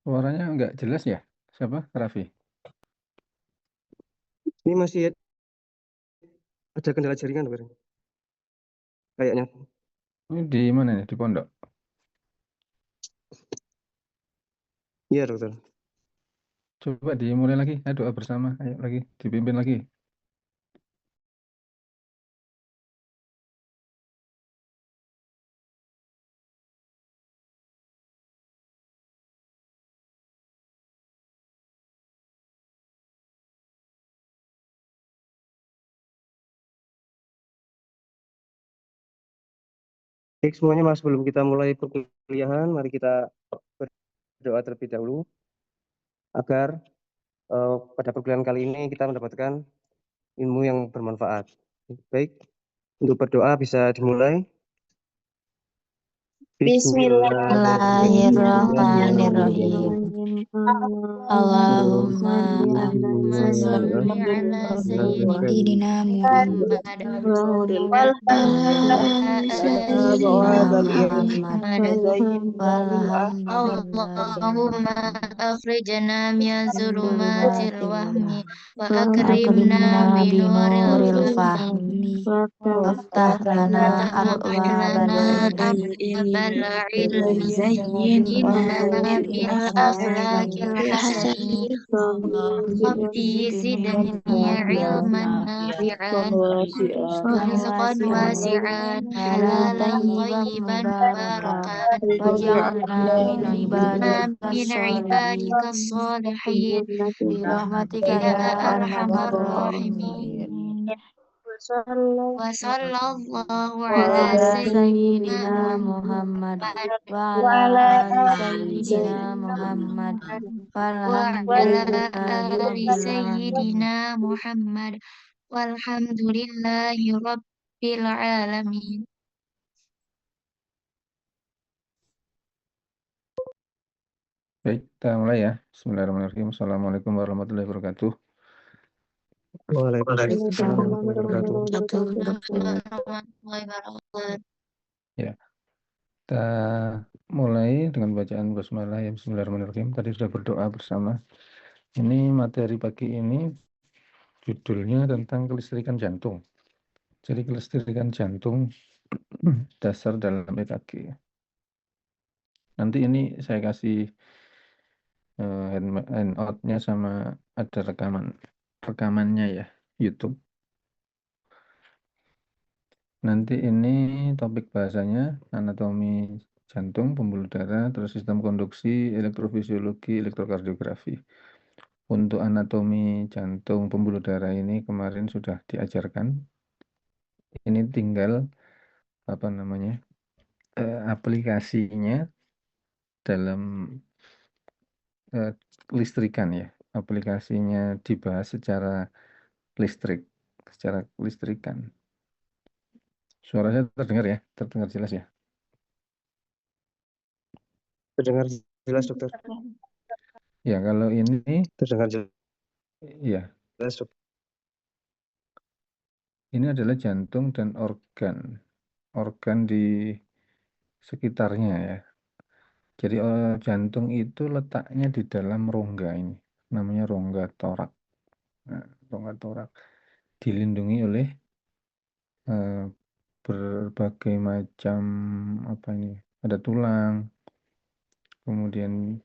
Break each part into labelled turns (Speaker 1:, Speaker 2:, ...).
Speaker 1: Suaranya nggak jelas ya? Siapa? Raffi?
Speaker 2: Ini masih ada kendala jaringan, Bang. Kayaknya.
Speaker 1: Ini di mana nih? Di pondok?
Speaker 2: Iya, dokter.
Speaker 1: Coba dimulai lagi. Ayo doa bersama. Ayo lagi. Dipimpin lagi.
Speaker 2: Baik, semuanya, Mas, sebelum kita mulai perkuliahan, mari kita berdoa terlebih dahulu agar pada perkuliahan kali ini kita mendapatkan ilmu yang bermanfaat. Baik, untuk berdoa bisa dimulai.
Speaker 3: Bismillahirrahmanirrahim. Allahumma salli ala sayyidina Muhammad wa ala ali Muhammad Allahumma akhrijna min zulumatil wahmi wa akrimna binuril fahmi waftah lana abwabal ilmi وزينا بالأخلاق الحسنة ربي زدني علما نافعا ورزقا واسعا حلالا طيبا مباركا واجعلنا من عبادك الصالحين برحمتك يا أرحم الراحمين وصلى الله على سيدنا محمد وعلى آل سيدنا محمد وعلى آل سيدنا محمد والحمد لله رب العالمين.
Speaker 1: Baik, kita mulai ya. Bismillahirrahmanirrahim. Assalamualaikum warahmatullahi wabarakatuh.
Speaker 2: Waalaikumsalam warahmatullahi
Speaker 3: Warahmatullahi
Speaker 1: Ya, kita mulai dengan bacaan basmalah ya. Bismillahirrahmanirrahim. Tadi sudah berdoa bersama. Ini materi pagi ini judulnya tentang kelistrikan jantung. Jadi kelistrikan jantung dasar dalam EKG. Nanti ini saya kasih handout-nya sama ada rekamannya ya, YouTube. Nanti ini topik bahasanya anatomi jantung, pembuluh darah, terus sistem konduksi, elektrofisiologi, elektrokardiografi. Untuk anatomi jantung, pembuluh darah ini kemarin sudah diajarkan. Ini tinggal apa namanya aplikasinya dalam listrikan ya. Aplikasinya dibahas secara listrik, secara listrikan. Suaranya terdengar ya, terdengar jelas ya.
Speaker 2: Terdengar jelas, dokter.
Speaker 1: Ya, kalau ini
Speaker 2: Terdengar
Speaker 1: ya,
Speaker 2: jelas, dokter.
Speaker 1: ini adalah jantung dan organ di sekitarnya ya. Jadi jantung itu letaknya di dalam rongga ini, namanya rongga torak. Nah, rongga torak dilindungi oleh berbagai macam apa ini? Ada tulang, kemudian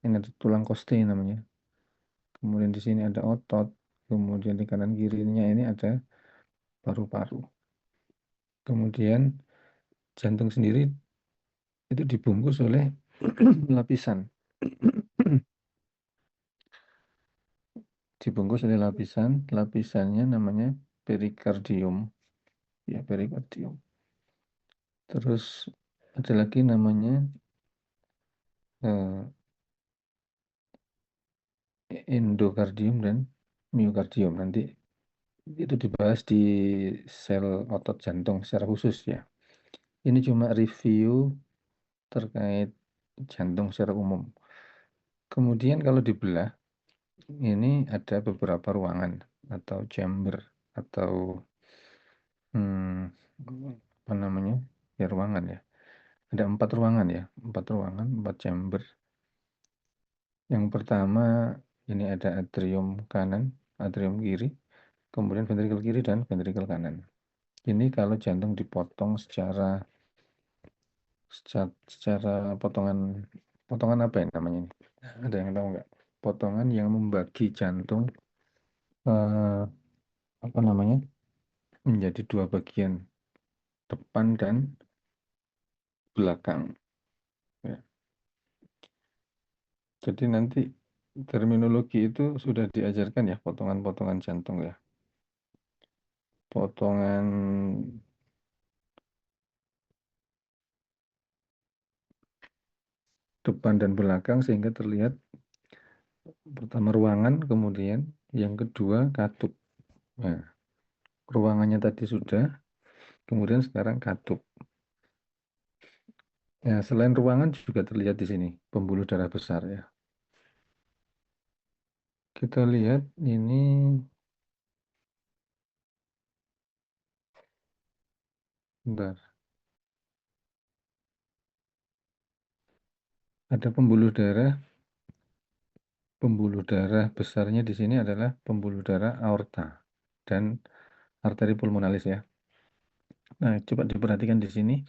Speaker 1: ini ada tulang koste namanya. Kemudian di sini ada otot, kemudian di kanan kirinya ini ada paru-paru. Kemudian jantung sendiri itu dibungkus oleh lapisan. Dibungkus oleh lapisannya namanya perikardium. Ya, perikardium. Terus ada lagi namanya endokardium dan miokardium. Nanti itu dibahas di sel otot jantung secara khusus ya. Ini cuma review terkait jantung secara umum. Kemudian kalau dibelah, ini ada beberapa ruangan atau chamber atau apa namanya ya ruangan ya. Ada 4 ruangan ya, 4 ruangan, 4 chamber. Yang pertama ini ada atrium kanan, atrium kiri, kemudian ventrikel kiri dan ventrikel kanan. Ini kalau jantung dipotong secara potongan apa ya namanya ini? Ada yang tahu nggak? Potongan yang membagi jantung apa namanya? Menjadi dua bagian, depan dan belakang. Ya. Jadi nanti terminologi itu sudah diajarkan ya, potongan-potongan jantung ya. Potongan depan dan belakang sehingga terlihat pertama ruangan, kemudian yang kedua katup. Nah, ruangannya tadi sudah, kemudian sekarang katup. Ya, selain ruangan juga terlihat di sini pembuluh darah besar ya. Kita lihat ini bentar. Ada pembuluh darah besarnya di sini adalah pembuluh darah aorta dan arteri pulmonalis ya. Nah, coba diperhatikan di sini.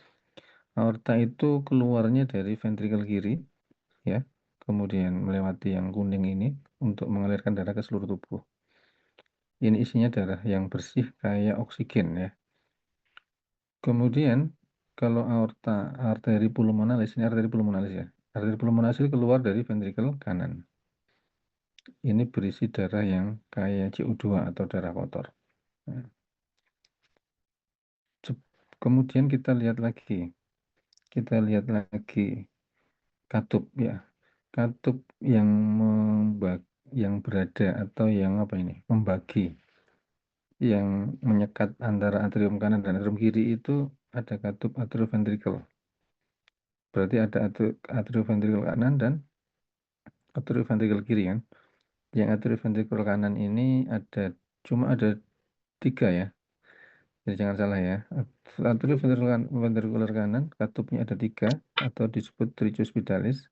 Speaker 1: Aorta itu keluarnya dari ventrikel kiri ya. Kemudian melewati yang kuning ini untuk mengalirkan darah ke seluruh tubuh. Ini isinya darah yang bersih kayak oksigen ya. Kemudian kalau arteri pulmonalis, ini arteri pulmonalis ya. Arteri pulmonalis itu keluar dari ventrikel kanan. Ini berisi darah yang kayak CO2 atau darah kotor. Nah, kemudian kita lihat lagi katup ya. Katup yang berada atau yang apa ini? Membagi, yang menyekat antara atrium kanan dan atrium kiri itu ada katup atrioventrikel. Berarti ada atrioventrikel kanan dan atrioventrikel kiri kan. Yang atrioventrikel kanan ini cuma ada 3 ya. Jadi jangan salah ya. Atrioventrikular kanan katupnya ada 3 atau disebut tricuspidalis.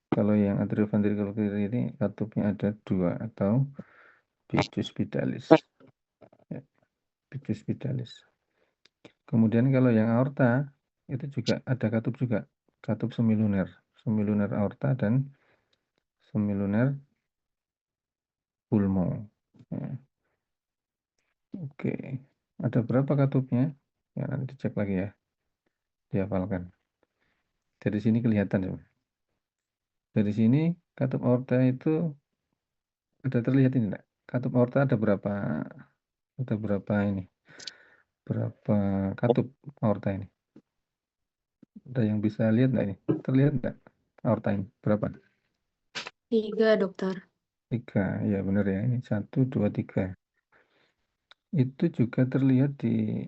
Speaker 1: Kalau yang atrioventrikel kiri ini katupnya ada 2 atau bicuspidalis. Ya, bicuspidalis. Kemudian kalau yang aorta itu juga ada katup semiluner aorta dan semiluner pulmo. Ya. Oke, ada berapa katupnya? Ya, nanti dicek lagi ya, dihafalkan. Dari sini kelihatan ya. Dari sini katup aorta itu ada terlihat ini enggak? Katup aorta ada berapa ini? Berapa katup aorta ini? Ada yang bisa lihat enggak ini? Terlihat enggak aorta ini? Berapa?
Speaker 3: 3, dokter.
Speaker 1: 3, ya benar ya. Ini 1, 2, 3. Itu juga terlihat di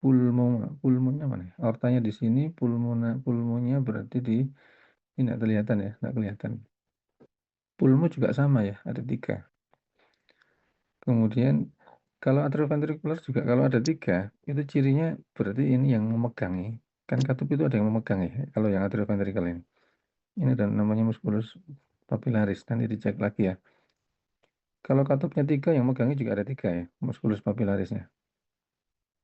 Speaker 1: pulmonya mana? Aortanya di sini, pulmonya berarti di ini enggak kelihatan ya, enggak kelihatan. Pulmo juga sama ya, ada 3. Kemudian kalau atrioventrikular juga kalau ada 3, itu cirinya berarti ini yang memegangi. Kan katup itu ada yang memegang ya, kalau yang atrioventrikal ini. Ini ada namanya musculus papillaris, nanti dicek lagi ya. Kalau katupnya 3, yang megangnya juga ada 3 ya, musculus papillarisnya.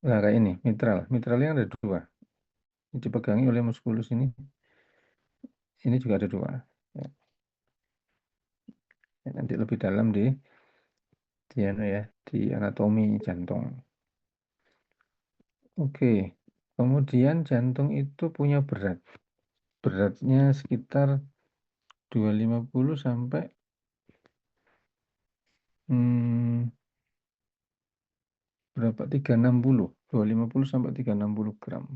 Speaker 1: Nah, kayak ini, mitralnya ada 2. Ini dipegangi oleh musculus ini juga ada 2. Ya. Nanti lebih dalam di anatomi jantung. Oke, kemudian jantung itu punya beratnya sekitar 250 sampai berapa? 250 sampai 360 gram.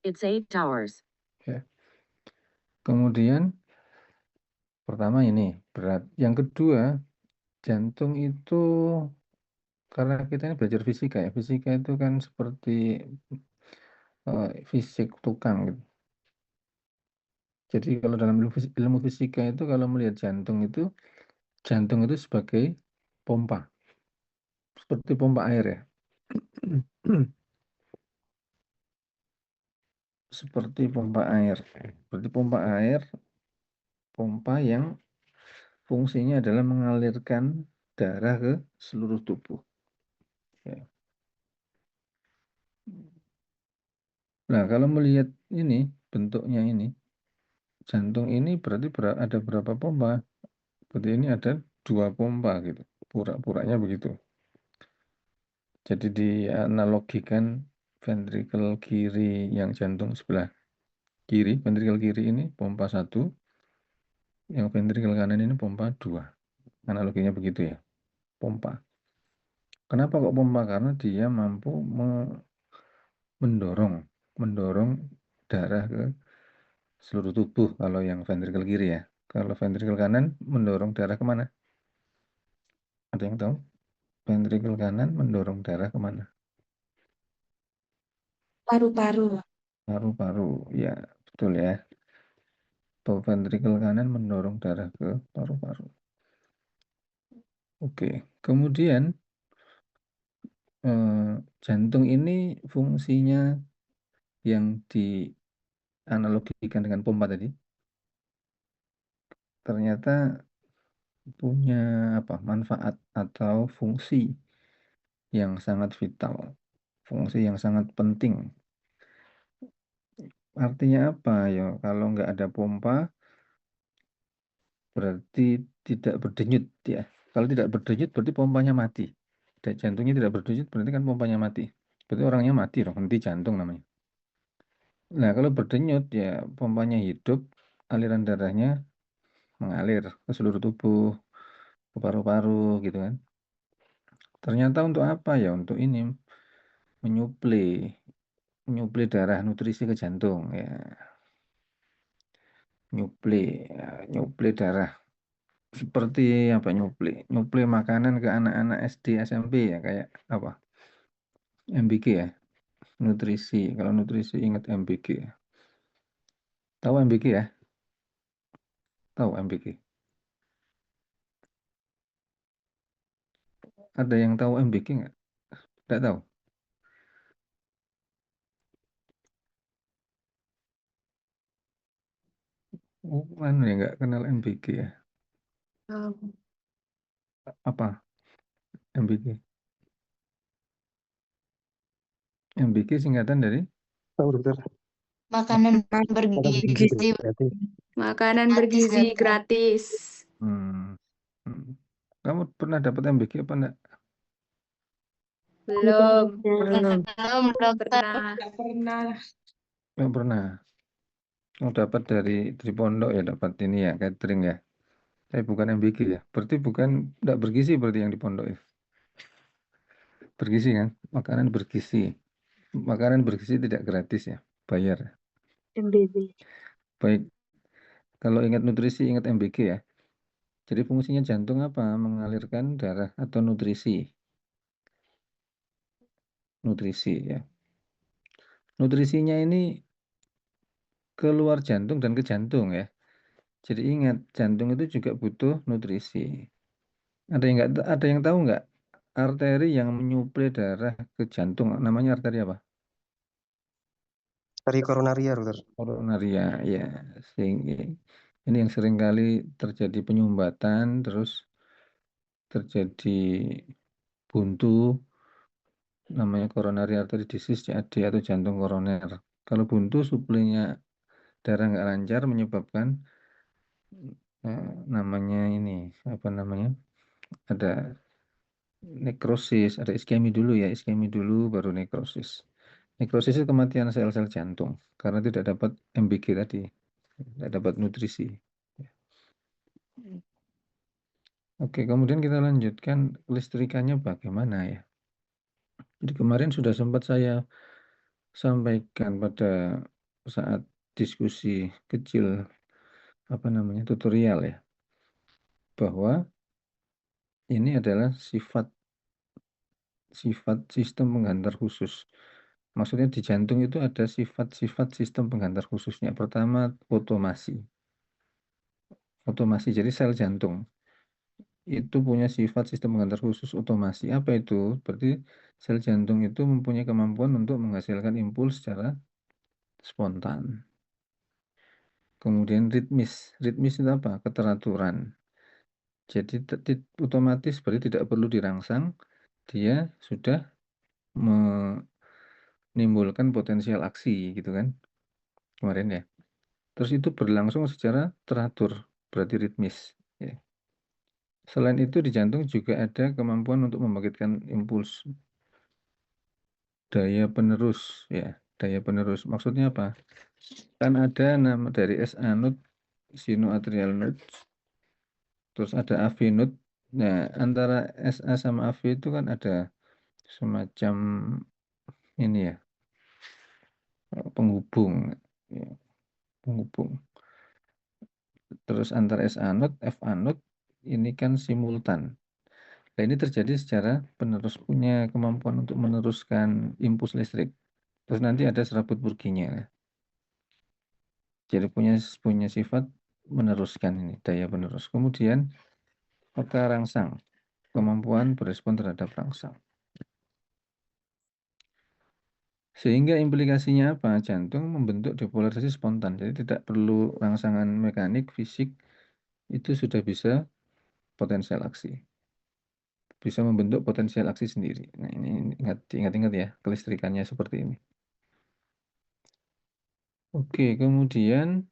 Speaker 3: It's 8 hours.
Speaker 1: Ya. Kemudian pertama ini berat. Yang kedua, jantung itu karena kita ini belajar fisika ya. Fisika itu kan seperti fisik tukang gitu. Jadi kalau dalam ilmu fisika itu kalau melihat jantung itu sebagai pompa. Seperti pompa air ya. Seperti pompa air. Seperti pompa air pompa yang fungsinya adalah mengalirkan darah ke seluruh tubuh. Ya. Nah, kalau melihat ini, bentuknya ini, jantung ini berarti ada berapa pompa? Berarti ini ada 2 pompa gitu. Pura-puranya begitu. Jadi dianalogikan ventrikel kiri yang jantung sebelah kiri, ventrikel kiri ini pompa 1, yang ventrikel kanan ini pompa 2. Analoginya begitu ya, pompa. Kenapa kok pompa? Karena dia mampu mendorong darah ke seluruh tubuh kalau yang ventrikel kiri ya. Kalau ventrikel kanan mendorong darah kemana? Ada yang tahu? Ventrikel kanan mendorong darah kemana?
Speaker 3: Paru-paru.
Speaker 1: Paru-paru, ya betul ya. Ventrikel kanan mendorong darah ke paru-paru. Oke, kemudian jantung ini fungsinya yang dianalogikan dengan pompa tadi, ternyata punya manfaat atau fungsi yang sangat vital, fungsi yang sangat penting. Artinya apa ya? Kalau nggak ada pompa, berarti tidak berdenyut ya. Kalau tidak berdenyut, berarti pompanya mati. Dan jantungnya tidak berdenyut, berarti kan pompanya mati. Berarti orangnya mati dong, henti jantung namanya. Nah, kalau berdenyut ya pompanya hidup, aliran darahnya mengalir ke seluruh tubuh, ke paru-paru gitu kan. Ternyata untuk apa ya? Untuk ini menyuplai darah nutrisi ke jantung ya. Nyuplai darah seperti apa nyuplai makanan ke anak-anak SD SMP ya, kayak apa MBG ya, nutrisi. Kalau nutrisi ingat MBG ya. Tahu MBG ya? Tahu MBG? Ada yang tahu MBG nggak? Tidak tahu. Oh, anu ya, nggak kenal MBG ya. Apa MBG? MBG singkatan dari
Speaker 2: Tahu dokter.
Speaker 3: Makanan
Speaker 2: Makan
Speaker 3: bergizi.
Speaker 2: bergizi gratis.
Speaker 3: Makanan bergizi gratis.
Speaker 1: hmm, hmm. Kamu pernah dapat MBG apa enggak?
Speaker 3: Belum.
Speaker 4: Belum, dokter.
Speaker 3: Pernah.
Speaker 1: Nggak pernah. Oh, dapat dari pondok ya, dapat ini ya, catering ya. Bukan MBG ya. Berarti bukan, enggak bergizi berarti yang di pondok ya. Bergizi kan? Makanan bergizi. Makanan bergizi tidak gratis ya, bayar.
Speaker 3: MBB.
Speaker 1: Baik, kalau ingat nutrisi, ingat MBG ya. Jadi fungsinya jantung apa? Mengalirkan darah atau nutrisi. Nutrisi ya. Nutrisinya ini keluar jantung dan ke jantung ya. Jadi ingat, jantung itu juga butuh nutrisi. Ada yang tahu nggak? Arteri yang menyuplai darah ke jantung namanya arteri apa?
Speaker 2: Dari koronaria dokter.
Speaker 1: Koronaria ya. Sehingga ini yang sering kali terjadi penyumbatan, terus terjadi buntu, namanya coronary artery disease CAD atau jantung koroner. Kalau buntu suplainya darah nggak lancar menyebabkan namanya ini apa namanya, ada nekrosis, ada iskemi dulu ya, iskemi dulu baru nekrosis. Nekrosis itu kematian sel-sel jantung karena tidak dapat MBG tadi, tidak dapat nutrisi. Oke, kemudian kita lanjutkan kelistrikannya bagaimana ya. Jadi kemarin sudah sempat saya sampaikan pada saat diskusi kecil tutorial ya, bahwa ini adalah sifat sistem penghantar khusus. Maksudnya di jantung itu ada sifat-sifat sistem penghantar khususnya. Pertama, otomasi. Jadi sel jantung itu punya sifat sistem penghantar khusus otomasi. Apa itu? Berarti sel jantung itu mempunyai kemampuan untuk menghasilkan impuls secara spontan. Kemudian ritmis. Ritmis itu apa? Keteraturan. Jadi otomatis berarti tidak perlu dirangsang, dia sudah menimbulkan potensial aksi gitu kan kemarin ya. Terus itu berlangsung secara teratur, berarti ritmis. Ya. Selain itu di jantung juga ada kemampuan untuk membangkitkan impuls daya penerus ya, daya penerus. Maksudnya apa? Kan ada nama dari SA node, sinoatrial node, terus ada AV node. Nah, antara SA sama AV itu kan ada semacam ini ya, penghubung ya, penghubung. Terus antara SA node, FA node ini kan simultan. Nah, ini terjadi secara penerus, punya kemampuan untuk meneruskan impuls listrik. Terus nanti ada serabut Purkinje. Jadi punya sifat meneruskan ini, daya penerus. Kemudian peka rangsang, kemampuan berespon terhadap rangsang. Sehingga implikasinya apa? Jantung membentuk depolarisasi spontan. Jadi tidak perlu rangsangan mekanik, fisik, itu sudah bisa potensial aksi. Bisa membentuk potensial aksi sendiri. Nah, ini ingat-ingat ya, kelistrikannya seperti ini. Oke, kemudian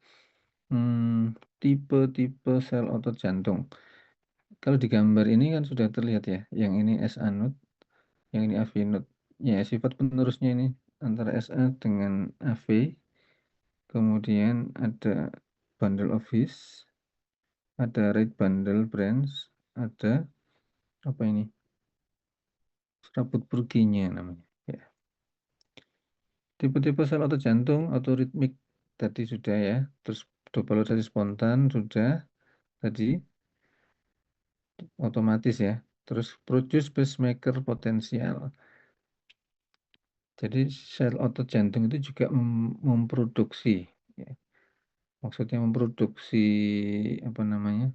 Speaker 1: tipe-tipe sel otot jantung. Kalau di gambar ini kan sudah terlihat ya, yang ini SA node, yang ini AV node. Ya, sifat penerusnya ini antara SA dengan AV. Kemudian ada bundle of His, ada right bundle branch, ada apa ini? Serabut Purkinje namanya. Ya. Tipe-tipe sel otot jantung, autoritmik tadi sudah ya. Terus depolarisasi spontan sudah tadi otomatis ya. Terus produce pacemaker potensial. Jadi sel otot jantung itu juga memproduksi ya. Maksudnya memproduksi apa namanya?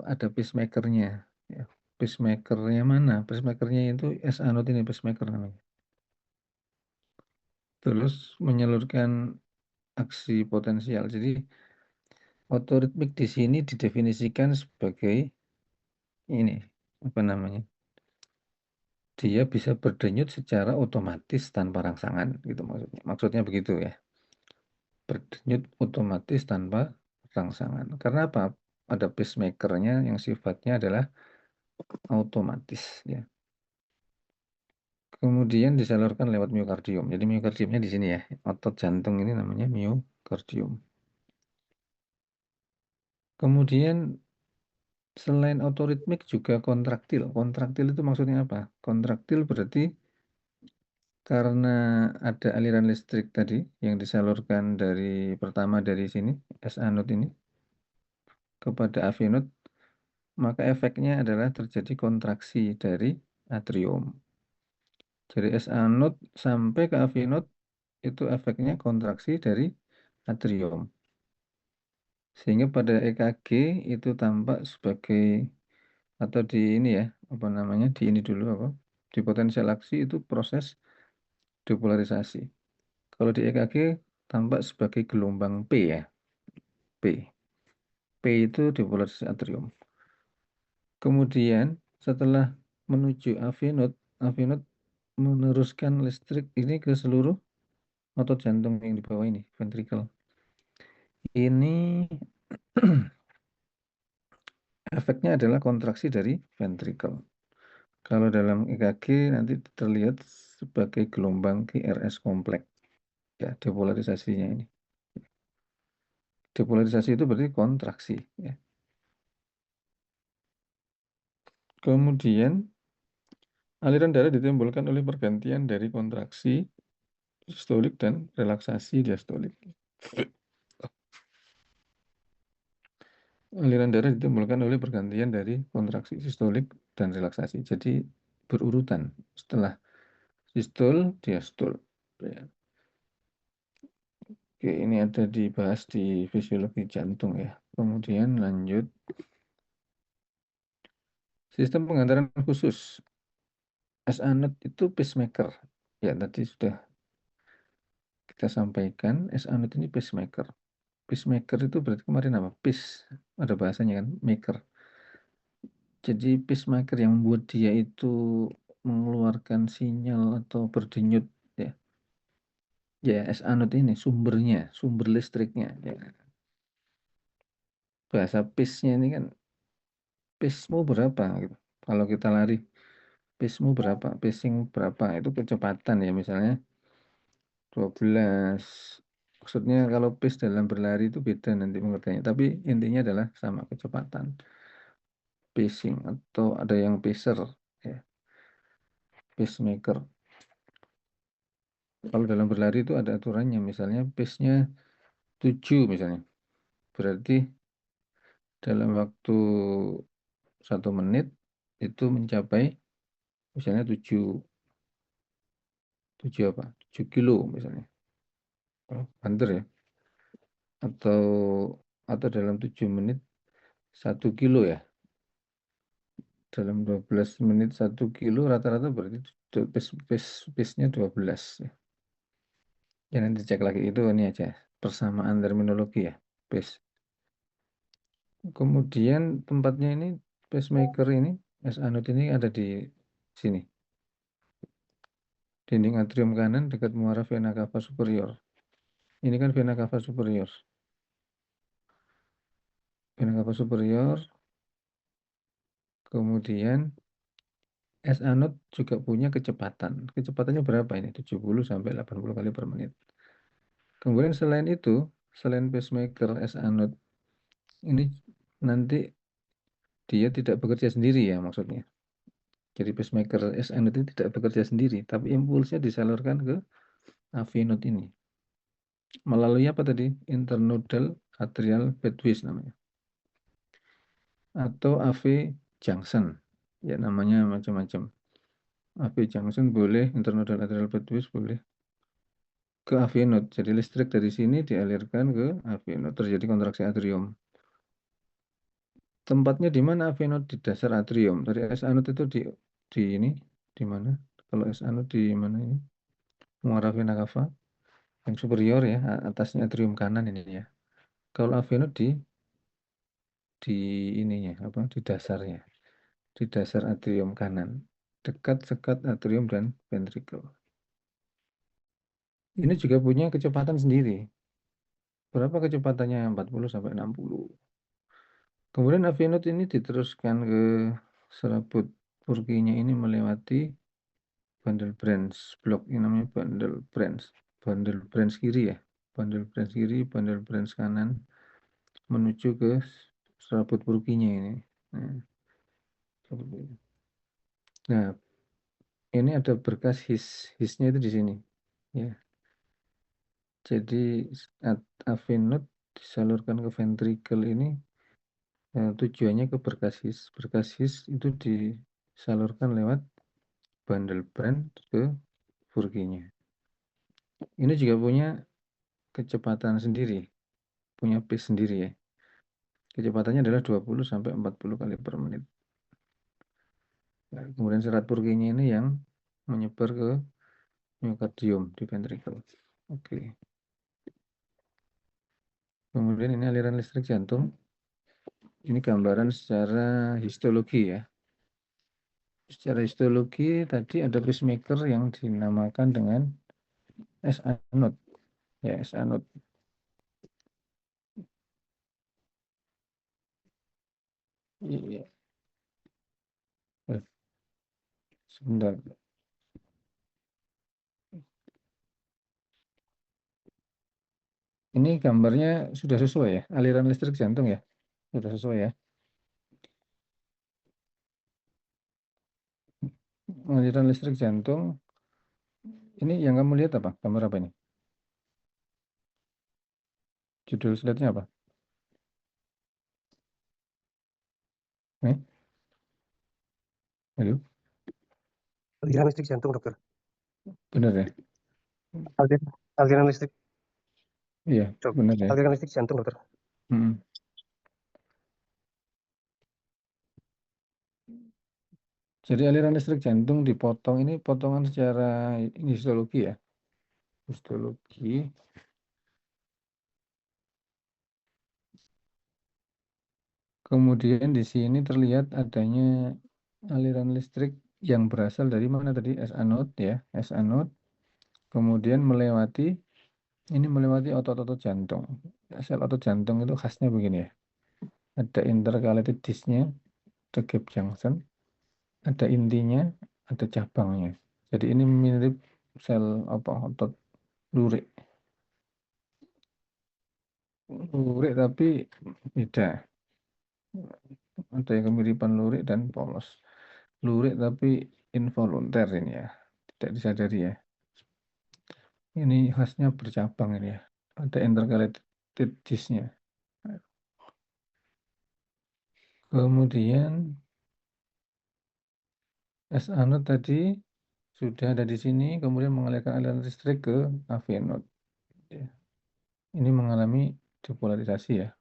Speaker 1: Ada pacemakernya ya. Pacemakernya mana? Pacemakernya itu SA node ini pacemaker namanya. Terus menyalurkan aksi potensial. Jadi otoritmik di sini didefinisikan sebagai ini apa namanya? Dia bisa berdenyut secara otomatis tanpa rangsangan gitu maksudnya. Maksudnya begitu ya. Berdenyut otomatis tanpa rangsangan. Karena apa? Ada pacemakernya yang sifatnya adalah otomatis ya. Kemudian disalurkan lewat miokardium. Jadi miokardiumnya di sini ya. Otot jantung ini namanya miokardium. Kemudian selain otoritmik juga kontraktil. Kontraktil itu maksudnya apa? Kontraktil berarti karena ada aliran listrik tadi yang disalurkan dari pertama dari sini, SA node ini, kepada AV node, maka efeknya adalah terjadi kontraksi dari atrium. Jadi SA node sampai ke AV node itu efeknya kontraksi dari atrium. Sehingga pada EKG itu tampak sebagai atau di ini ya, apa namanya? Di ini dulu apa? Di potensial aksi itu proses depolarisasi. Kalau di EKG tampak sebagai gelombang P ya. P. P itu depolarisasi atrium. Kemudian setelah menuju AV node meneruskan listrik ini ke seluruh otot jantung yang di bawah ini, ventricle. Ini efeknya adalah kontraksi dari ventricle. Kalau dalam EKG nanti terlihat sebagai gelombang QRS kompleks. Ya, depolarisasinya ini. Depolarisasi itu berarti kontraksi. Ya. Kemudian aliran darah ditimbulkan oleh pergantian dari kontraksi sistolik dan relaksasi diastolik. Aliran darah ditimbulkan oleh pergantian dari kontraksi sistolik dan relaksasi. Jadi berurutan setelah sistol, diastol. Ya. Oke, ini ada dibahas di fisiologi jantung ya. Kemudian lanjut. Sistem pengantaran khusus. SA node itu pacemaker. Ya, tadi sudah kita sampaikan SA node ini pacemaker. Pacemaker itu berarti kemarin apa? Pace, ada bahasanya kan, maker. Jadi pacemaker yang membuat dia itu mengeluarkan sinyal atau berdenyut ya. Ya, S-anode ini sumbernya, sumber listriknya ya. Bahasa pace-nya ini kan pace-mu berapa gitu. Kalau kita lari, pace-mu berapa? Pacing berapa? Itu kecepatan ya misalnya 12. Maksudnya kalau pace dalam berlari itu beda nanti pengertiannya. Tapi intinya adalah sama kecepatan. Pacing atau ada yang pacer ya, pacemaker. Kalau dalam berlari itu ada aturannya, misalnya pace-nya 7 misalnya. Berarti dalam waktu 1 menit itu mencapai misalnya 7 apa? 7 kilo misalnya. Oh, banter ya. Atau dalam 7 menit 1 kilo ya. Dalam 12 menit 1 kilo rata-rata berarti pace-nya 12 ya. Ya nanti cek lagi itu ini aja persamaan terminologi ya, pace. Kemudian tempatnya ini pacemaker ini S-anode ini ada di sini. Dinding atrium kanan dekat muara vena cava superior. Ini kan vena cava superior. Vena cava superior. Kemudian S-anode juga punya kecepatan. Kecepatannya berapa ini? 70 sampai 80 kali per menit. Kemudian selain itu, selain pacemaker S-anode ini nanti dia tidak bekerja sendiri ya maksudnya. Jadi pacemaker S-anode ini tidak bekerja sendiri, tapi impulsnya disalurkan ke AV node ini. Melalui apa tadi? Internodal atrial pathways namanya. Atau AV junction. Ya namanya macam-macam. AV junction boleh, internodal atrial pathways boleh. Ke AV node. Jadi listrik dari sini dialirkan ke AV node. Terjadi kontraksi atrium. Tempatnya di mana AV node? Di dasar atrium. Dari S anode itu di ini, di mana? Kalau S anode di mana ini? Muara vena cava. Yang superior ya, atasnya atrium kanan ini ya. Kalau AV node di ininya apa? Di dasarnya. Di dasar atrium kanan. Dekat sekat atrium dan ventricle. Ini juga punya kecepatan sendiri. Berapa kecepatannya? 40 sampai 60. Kemudian AV node ini diteruskan ke serabut Purkinje ini melewati bundle branch blok ini namanya bundle branch kiri ya, bundle branch kiri, bundle branch kanan menuju ke serabut Purkinje ini. Nah, ini ada berkas hisnya itu di sini ya. Jadi AV node disalurkan ke ventricle ini tujuannya ke berkas his. Berkas his itu disalurkan lewat bundle branch ke Purkinje. Ini juga punya kecepatan sendiri, punya pace sendiri ya. Kecepatannya adalah 20 sampai 40 kali per menit. Nah, kemudian serat Purkinje ini yang menyebar ke myokardium di ventricle. Oke. Kemudian ini aliran listrik jantung. Ini gambaran secara histologi ya. Secara histologi tadi ada pacemaker yang dinamakan dengan S-anode. Ya, S-anode. Iya. Sebentar. Ini gambarnya sudah sesuai ya, aliran listrik jantung ya, sudah sesuai ya. Aliran listrik jantung, ini yang kamu lihat apa? Gambar apa ini? Judul slide-nya apa? Nih, halo,
Speaker 2: Aliran listrik jantung, dokter.
Speaker 1: benar ya?
Speaker 2: Aliran listrik,
Speaker 1: Iya, benar ya.
Speaker 2: aliran listrik jantung, dokter.
Speaker 1: Hmm. Jadi aliran listrik jantung dipotong, ini potongan secara ini histologi ya. Histologi. Kemudian di sini terlihat adanya aliran listrik yang berasal dari mana tadi? S anode ya, S anode. Kemudian melewati otot-otot jantung. Sel otot jantung itu khasnya begini ya. Ada intercalated disc-nya, ada gap junction, ada intinya, ada cabangnya. Jadi ini mirip sel otot lurik. Lurik tapi beda. Ada yang kemiripan lurik dan polos. Lurik tapi involunter ini ya, tidak disadari ya. Ini khasnya bercabang ini ya. Ada intercalated disc-nya. Kemudian S anode tadi sudah ada di sini, kemudian mengalirkan aliran listrik ke AV node. Ya. Ini mengalami depolarisasi ya.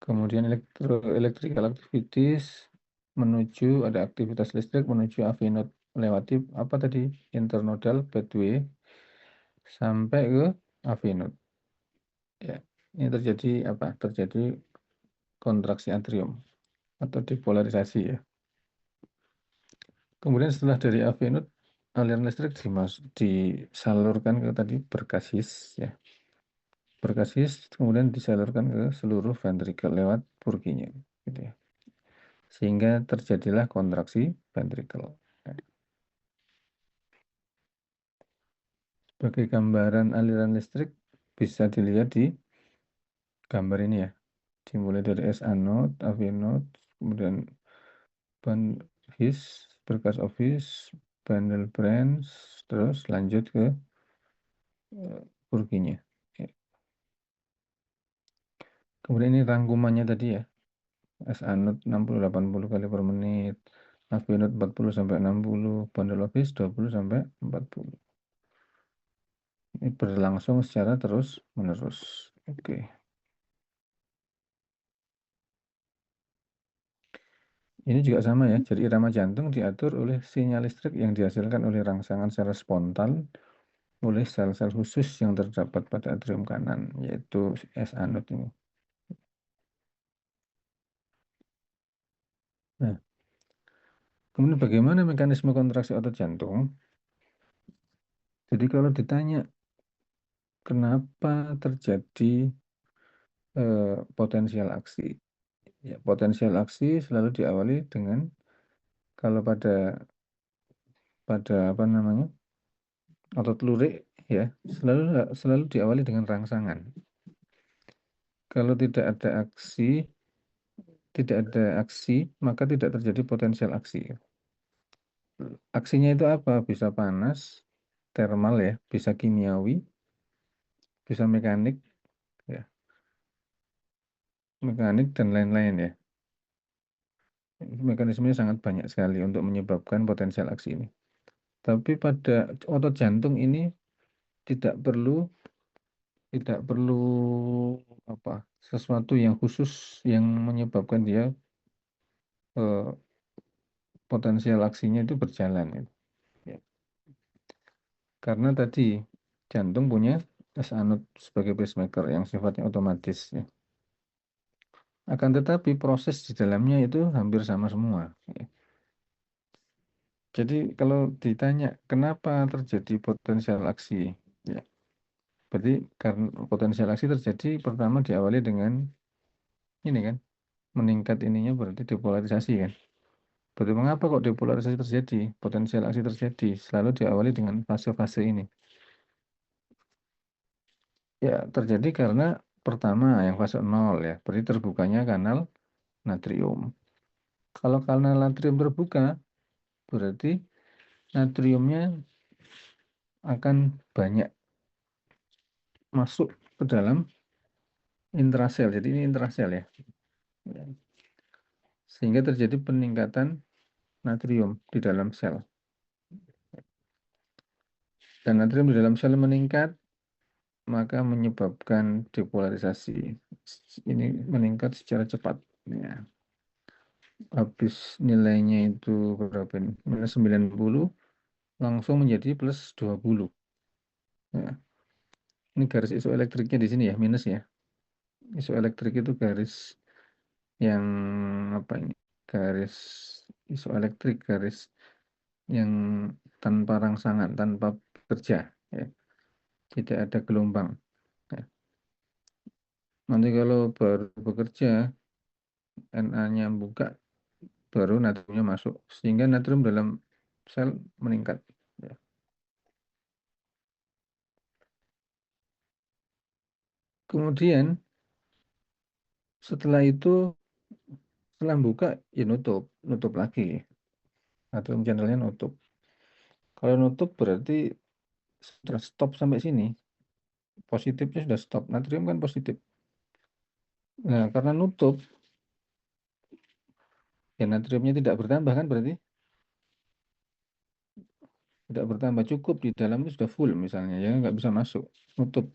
Speaker 1: Kemudian electrical activities menuju ada aktivitas listrik menuju AV node melewati apa tadi? Internodal pathway sampai ke AV node. Ya. Ini terjadi apa? Terjadi kontraksi atrium atau depolarisasi ya. Kemudian setelah dari AV node aliran listrik disalurkan ke tadi berkasis ya. Berkasis kemudian disalurkan ke seluruh ventricle lewat Purkinje gitu ya. Sehingga terjadilah kontraksi ventricle. Sebagai gambaran aliran listrik bisa dilihat di gambar ini ya. Dimulai dari S anode, AV node, kemudian his, berkas office, bundle branch, terus lanjut ke Purkinje. Ya. Kemudian ini rangkumannya tadi ya. S anode 60-80 kali per menit, AV node 40-60, bundle office 20-40. Ini berlangsung secara terus menerus. Oke. Ini juga sama ya. Jadi irama jantung diatur oleh sinyal listrik yang dihasilkan oleh rangsangan secara spontan oleh sel-sel khusus yang terdapat pada atrium kanan, yaitu S anode ini. Nah, kemudian bagaimana mekanisme kontraksi otot jantung? Jadi kalau ditanya kenapa terjadi potensial aksi, ya, potensial aksi selalu diawali dengan kalau pada apa namanya otot lurik ya selalu diawali dengan rangsangan. Kalau tidak ada aksi maka tidak terjadi potensial aksi. Aksinya itu apa? Bisa panas, termal ya, bisa kimiawi, bisa mekanik ya, mekanik dan lain-lain ya. Mekanismenya sangat banyak sekali untuk menyebabkan potensial aksi ini. Tapi pada otot jantung ini tidak perlu apa sesuatu yang khusus yang menyebabkan dia potensial aksinya itu berjalan ya. Karena tadi jantung punya S anode sebagai pacemaker yang sifatnya otomatis ya. Akan tetapi proses di dalamnya itu hampir sama semua ya. Jadi kalau ditanya kenapa terjadi potensial aksi ya, berarti karena potensial aksi terjadi pertama diawali dengan ini kan, meningkat ininya berarti depolarisasi kan. Berarti mengapa kok depolarisasi terjadi, potensial aksi terjadi, selalu diawali dengan fase-fase ini. Ya, terjadi karena pertama yang fase 0 ya, berarti terbukanya kanal natrium. Kalau kanal natrium terbuka, berarti natriumnya akan banyak masuk ke dalam intrasel. Jadi ini intrasel ya. Sehingga terjadi peningkatan natrium di dalam sel. Dan natrium di dalam sel meningkat, maka menyebabkan depolarisasi. Ini meningkat secara cepat. Ya. Habis nilainya itu berapa ini? Minus 90, langsung menjadi plus 20. Ya. Ini garis isoelektriknya di sini ya, minus ya. Isoelektrik itu garis yang apa ini? Garis isoelektrik, garis yang tanpa rangsangan, tanpa bekerja, ya. Tidak ada gelombang. Ya. Nanti kalau baru bekerja, Na-nya buka, baru natriumnya masuk, sehingga natrium dalam sel meningkat. Ya. Kemudian setelah itu, setelah buka, ya nutup lagi. Natrium channelnya nutup. Kalau nutup berarti sudah stop sampai sini. Positifnya sudah stop. Natrium kan positif. Nah, karena nutup, ya natriumnya tidak bertambah kan berarti? Tidak bertambah, cukup di dalam itu sudah full misalnya, ya nggak bisa masuk. Nutup.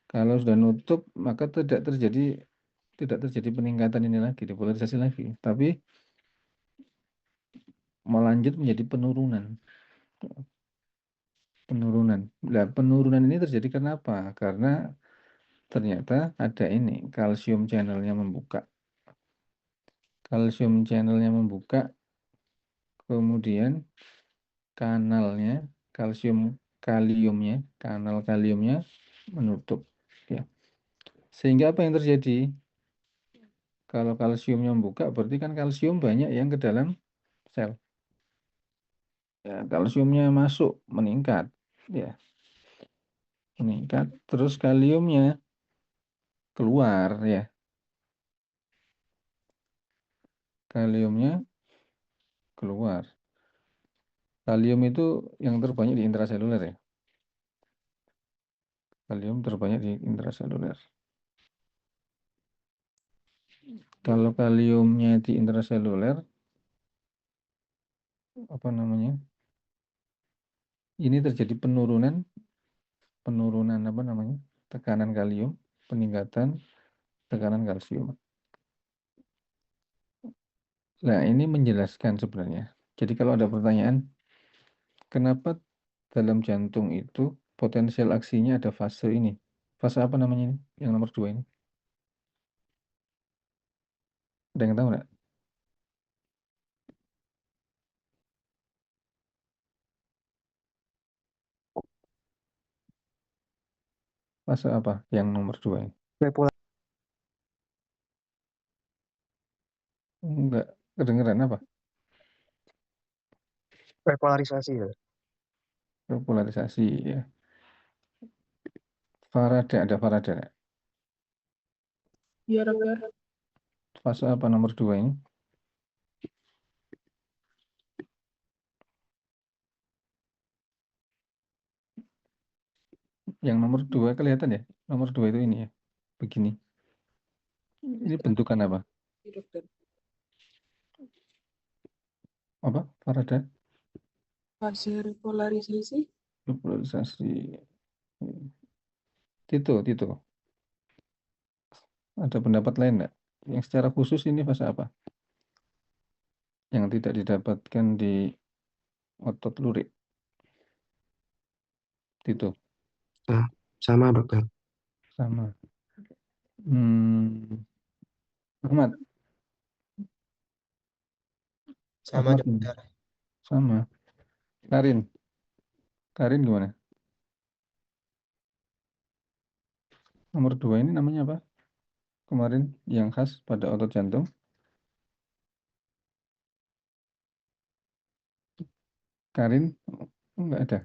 Speaker 1: Kalau sudah nutup, maka tidak terjadi peningkatan ini lagi, depolarisasi lagi. Tapi melanjut menjadi penurunan. Nah, penurunan ini terjadi kenapa? Karena ternyata ada ini, kalsium channelnya membuka. Kalsium channelnya membuka, kemudian kanalnya, kanal kaliumnya menutup. Ya. Sehingga apa yang terjadi? Kalau kalsiumnya membuka, berarti kan kalsium banyak yang ke dalam sel. Ya, kalsiumnya masuk, meningkat. Ya, meningkat. Terus kaliumnya keluar, ya. Kaliumnya keluar. Kalium itu yang terbanyak di intraseluler, ya. Kalium terbanyak di intraseluler. Kalau kaliumnya di intraseluler, apa namanya? Ini terjadi penurunan apa namanya? Tekanan kalium, peningkatan tekanan kalsium. Nah, ini menjelaskan sebenarnya. Jadi kalau ada pertanyaan, kenapa dalam jantung itu potensial aksinya ada fase ini? Fase apa namanya ini? Yang nomor 2 ini? Ada yang tahu nggak? Fase apa yang nomor 2 ini? Enggak kedengeran apa?
Speaker 2: Repolarisasi ya.
Speaker 1: Polarisasi, ya. Faraday, ada Faraday nggak?
Speaker 3: Iya, dokter.
Speaker 1: Fase apa nomor 2 ini? Yang nomor 2 kelihatan ya? Nomor 2 itu ini ya. Begini. Ini bentukan apa?
Speaker 3: Dokter.
Speaker 1: Apa? Faraday?
Speaker 3: Fase repolarisasi.
Speaker 1: Polarisasi. Tito. Ada pendapat lain enggak? Yang secara khusus ini fase apa? Yang tidak didapatkan di otot lurik. Tito.
Speaker 2: Sama dokter.
Speaker 1: Sama. Ahmad.
Speaker 2: Sama
Speaker 1: Ahmad.
Speaker 2: dokter.
Speaker 1: Sama. Karin gimana? Nomor 2 ini namanya apa? Kemarin yang khas pada otot jantung. Karin enggak ada.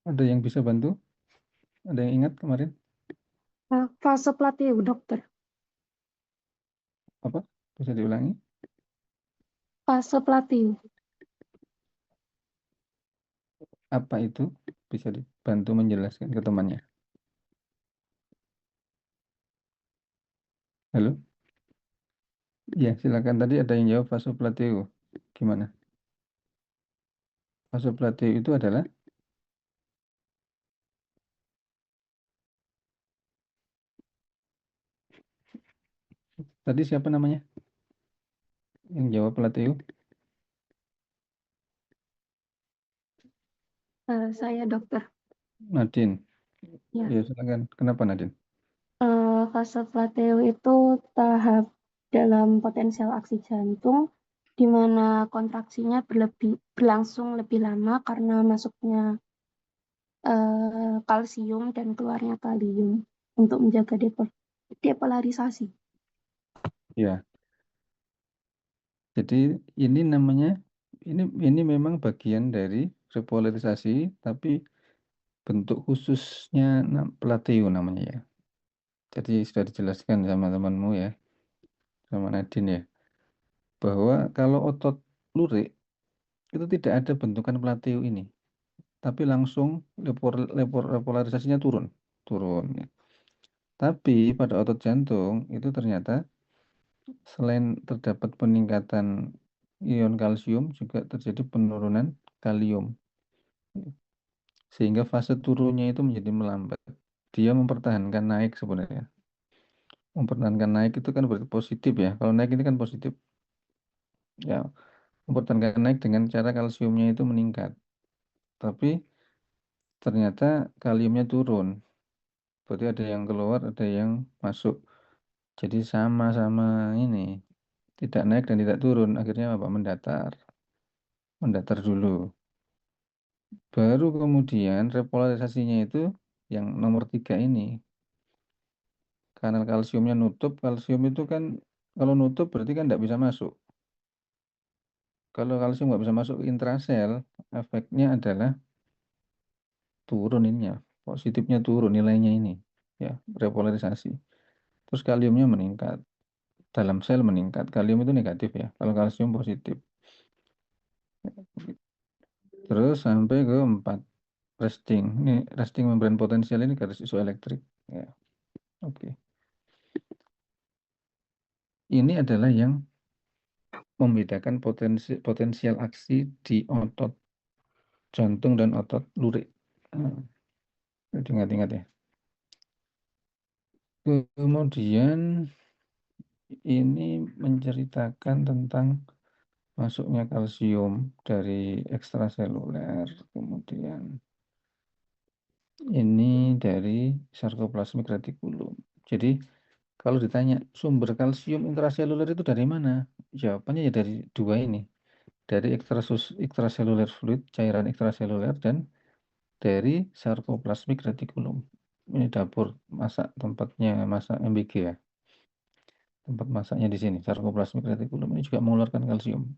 Speaker 1: Ada yang bisa bantu? Ada yang ingat kemarin?
Speaker 3: Fase plateau, dokter.
Speaker 1: Apa? Bisa diulangi?
Speaker 3: Fase plateau.
Speaker 1: Apa itu? Bisa dibantu menjelaskan ke temannya. Halo? Ya, silakan. Tadi ada yang jawab fase plateau. Gimana? Fase plateau itu adalah tadi siapa namanya? Yang jawab plateau?
Speaker 3: Saya dokter.
Speaker 1: Nadine.
Speaker 3: Ya.
Speaker 1: Ya, silakan. Kenapa Nadine?
Speaker 3: Fase plateau itu tahap dalam potensial aksi jantung di mana kontraksinya berlangsung lebih lama karena masuknya kalsium dan keluarnya kalium untuk menjaga depolarisasi.
Speaker 1: Ya. Jadi ini namanya ini memang bagian dari repolarisasi, tapi bentuk khususnya plateau namanya ya. Jadi sudah dijelaskan sama temanmu ya, sama Nadine ya, bahwa kalau otot lurik itu tidak ada bentukan plateau ini, tapi langsung repolarisasinya turun, ya. Tapi pada otot jantung itu ternyata selain terdapat peningkatan ion kalsium juga terjadi penurunan kalium. Sehingga fase turunnya itu menjadi melambat. Dia mempertahankan naik sebenarnya. Mempertahankan naik itu kan berarti positif ya. Kalau naik ini kan positif. Ya, mempertahankan naik dengan cara kalsiumnya itu meningkat. Tapi ternyata kaliumnya turun. Berarti ada yang keluar, ada yang masuk. Jadi sama-sama ini. Tidak naik dan tidak turun. Akhirnya apa? Mendatar. Mendatar dulu. Baru kemudian repolarisasinya itu yang nomor 3 ini. Kanal kalsiumnya nutup, kalsium itu kan kalau nutup berarti kan tidak bisa masuk. Kalau kalsium nggak bisa masuk ke intrasel, efeknya adalah turun ininya, positifnya turun nilainya ini, ya repolarisasi. Terus kaliumnya meningkat, dalam sel meningkat. Kalium itu negatif ya, kalau kalsium positif. Terus sampai ke 4 resting. Ini resting membran potensial ini garis isoelektrik. Ya, oke. Ini adalah yang membedakan potensial aksi di otot jantung dan otot lurik. Ingat-ingat ya. Kemudian ini menceritakan tentang masuknya kalsium dari ekstraseluler. Kemudian ini dari sarkoplasmik retikulum. Jadi kalau ditanya sumber kalsium intraseluler itu dari mana? Jawabannya ya dari dua ini. Dari ekstraseluler fluid, cairan ekstraseluler, dan dari sarkoplasmik retikulum. Ini dapur masak, tempatnya masak MBG ya. Tempat masaknya di sini, sarkoplasmik retikulum ini juga mengeluarkan kalsium.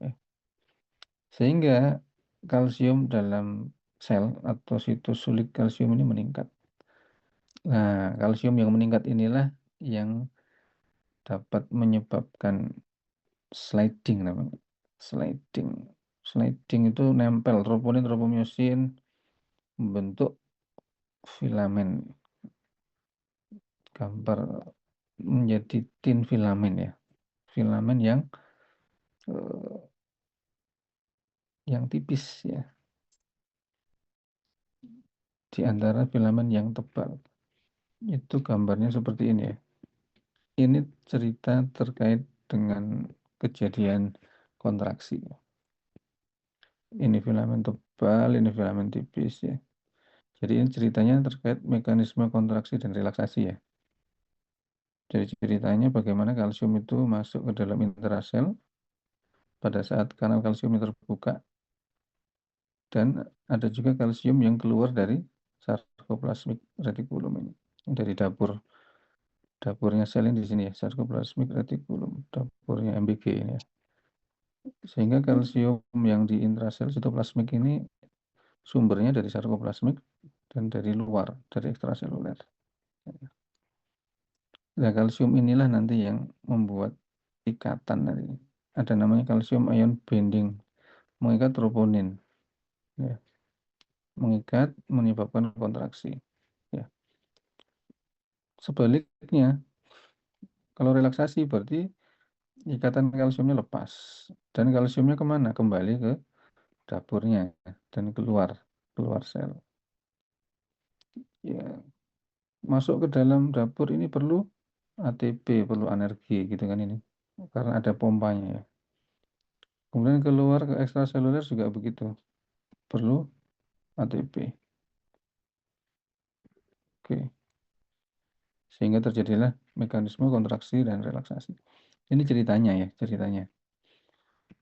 Speaker 1: Sehingga kalsium dalam sel atau sitosulit kalsium ini meningkat. Nah, kalsium yang meningkat inilah yang dapat menyebabkan sliding namanya. Sliding. Sliding itu nempel troponin, tropomyosin membentuk filamen. Gambar menjadi tin filamen ya. Filamen yang tipis ya. Di antara filamen yang tebal. Itu gambarnya seperti ini ya. Ini cerita terkait dengan kejadian kontraksi. Ini filamen tebal, ini filamen tipis ya. Jadi ini ceritanya terkait mekanisme kontraksi dan relaksasi ya. Jadi ceritanya bagaimana kalsium itu masuk ke dalam intrasel pada saat kanal kalsiumnya terbuka, dan ada juga kalsium yang keluar dari sarkoplasmik retikulum ini, dari dapurnya sel ini di sini ya, sarkoplasmik retikulum, dapurnya MBG ini ya. Sehingga kalsium yang di intrasel sitoplasmik ini sumbernya dari sarkoplasmik dan dari luar, dari ekstraseluler. Nah, kalsium inilah nanti yang membuat ikatan tadi. Ada namanya kalsium ion binding, mengikat troponin. Ya. Mengikat menyebabkan kontraksi. Ya. Sebaliknya, kalau relaksasi berarti ikatan kalsiumnya lepas. Dan kalsiumnya kemana? Kembali ke dapurnya dan keluar sel. Ya, masuk ke dalam dapur ini perlu ATP, perlu energi gitu kan ini. Karena ada pompanya ya. Kemudian keluar ke ekstraseluler juga begitu. Perlu ATP. Oke. Sehingga terjadilah mekanisme kontraksi dan relaksasi. Ini ceritanya ya, ceritanya.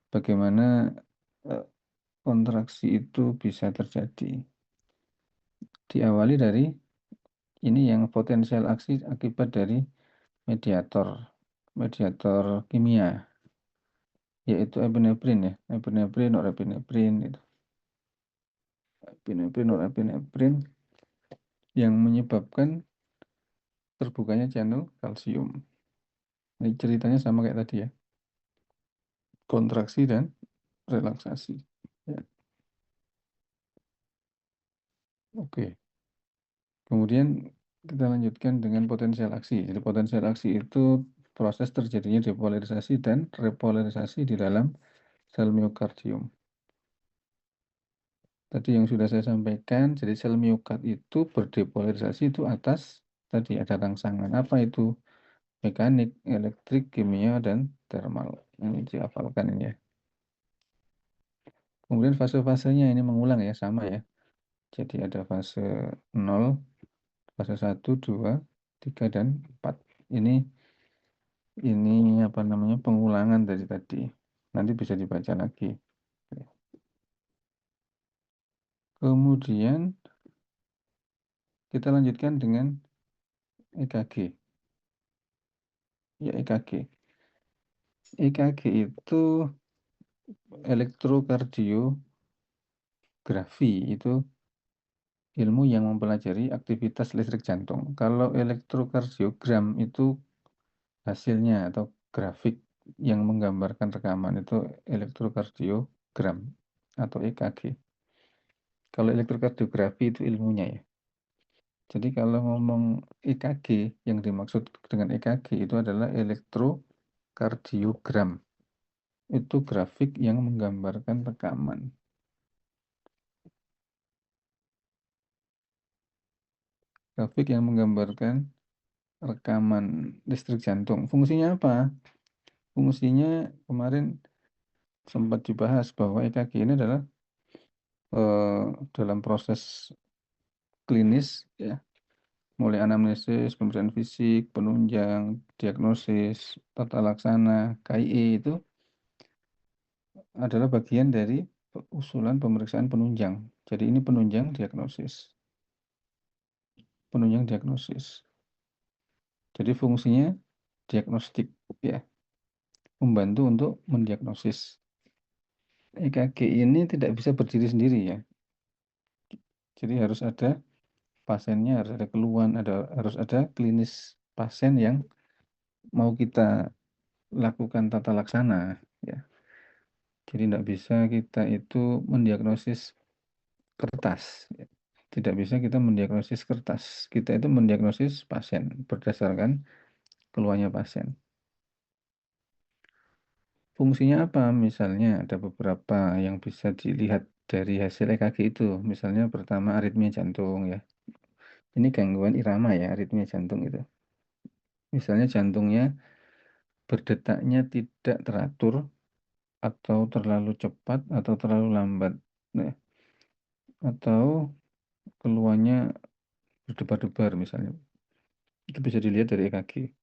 Speaker 1: Bagaimana kontraksi itu bisa terjadi. Diawali dari ini yang potensial aksi akibat dari mediator kimia, yaitu epinefrin ya, epinefrin, norepinefrin itu. Epinefrin, norepinefrin yang menyebabkan terbukanya channel kalsium. Ini ceritanya sama kayak tadi ya. Kontraksi dan relaksasi. Ya. Oke. Kemudian kita lanjutkan dengan potensial aksi. Jadi potensial aksi itu proses terjadinya depolarisasi dan repolarisasi di dalam sel miokardium. Tadi yang sudah saya sampaikan, jadi sel miokard itu berdepolarisasi itu atas tadi ada rangsangan. Apa itu? Mekanik, elektrik, kimia, dan thermal. Ini dihafalkan ini ya. Kemudian fase-fasenya ini mengulang ya, sama ya. Jadi ada fase 0, fase 1, 2, 3, dan 4. Ini apa namanya pengulangan dari tadi. Nanti bisa dibaca lagi. Kemudian kita lanjutkan dengan EKG. Ya, EKG. EKG itu elektrokardiografi, itu ilmu yang mempelajari aktivitas listrik jantung. Kalau elektrokardiogram itu hasilnya atau grafik yang menggambarkan rekaman itu elektrokardiogram atau EKG. Kalau elektrokardiografi itu ilmunya ya. Jadi kalau ngomong EKG, yang dimaksud dengan EKG itu adalah elektrokardiogram. Itu grafik yang menggambarkan rekaman. Grafik yang menggambarkan rekaman listrik jantung. Fungsinya apa? Fungsinya kemarin sempat dibahas bahwa EKG ini adalah dalam proses klinis ya, mulai anamnesis, pemeriksaan fisik, penunjang, diagnosis, tata laksana, KIE itu adalah bagian dari usulan pemeriksaan penunjang. Jadi ini penunjang diagnosis. Penunjang diagnosis. Jadi fungsinya diagnostik ya, membantu untuk mendiagnosis. EKG ini tidak bisa berdiri sendiri ya. Jadi harus ada pasiennya, harus ada keluhan, harus ada klinis pasien yang mau kita lakukan tata laksana ya. Jadi tidak bisa kita itu mendiagnosis kertas. Tidak bisa kita mendiagnosis kertas. Kita itu mendiagnosis pasien berdasarkan keluhannya pasien. Fungsinya apa? Misalnya ada beberapa yang bisa dilihat dari hasil EKG itu. Misalnya pertama aritmia jantung ya. Ini gangguan irama ya, aritmia jantung itu. Misalnya jantungnya berdetaknya tidak teratur atau terlalu cepat atau terlalu lambat. Nah, atau keluhannya berdebar-debar misalnya. Itu bisa dilihat dari EKG.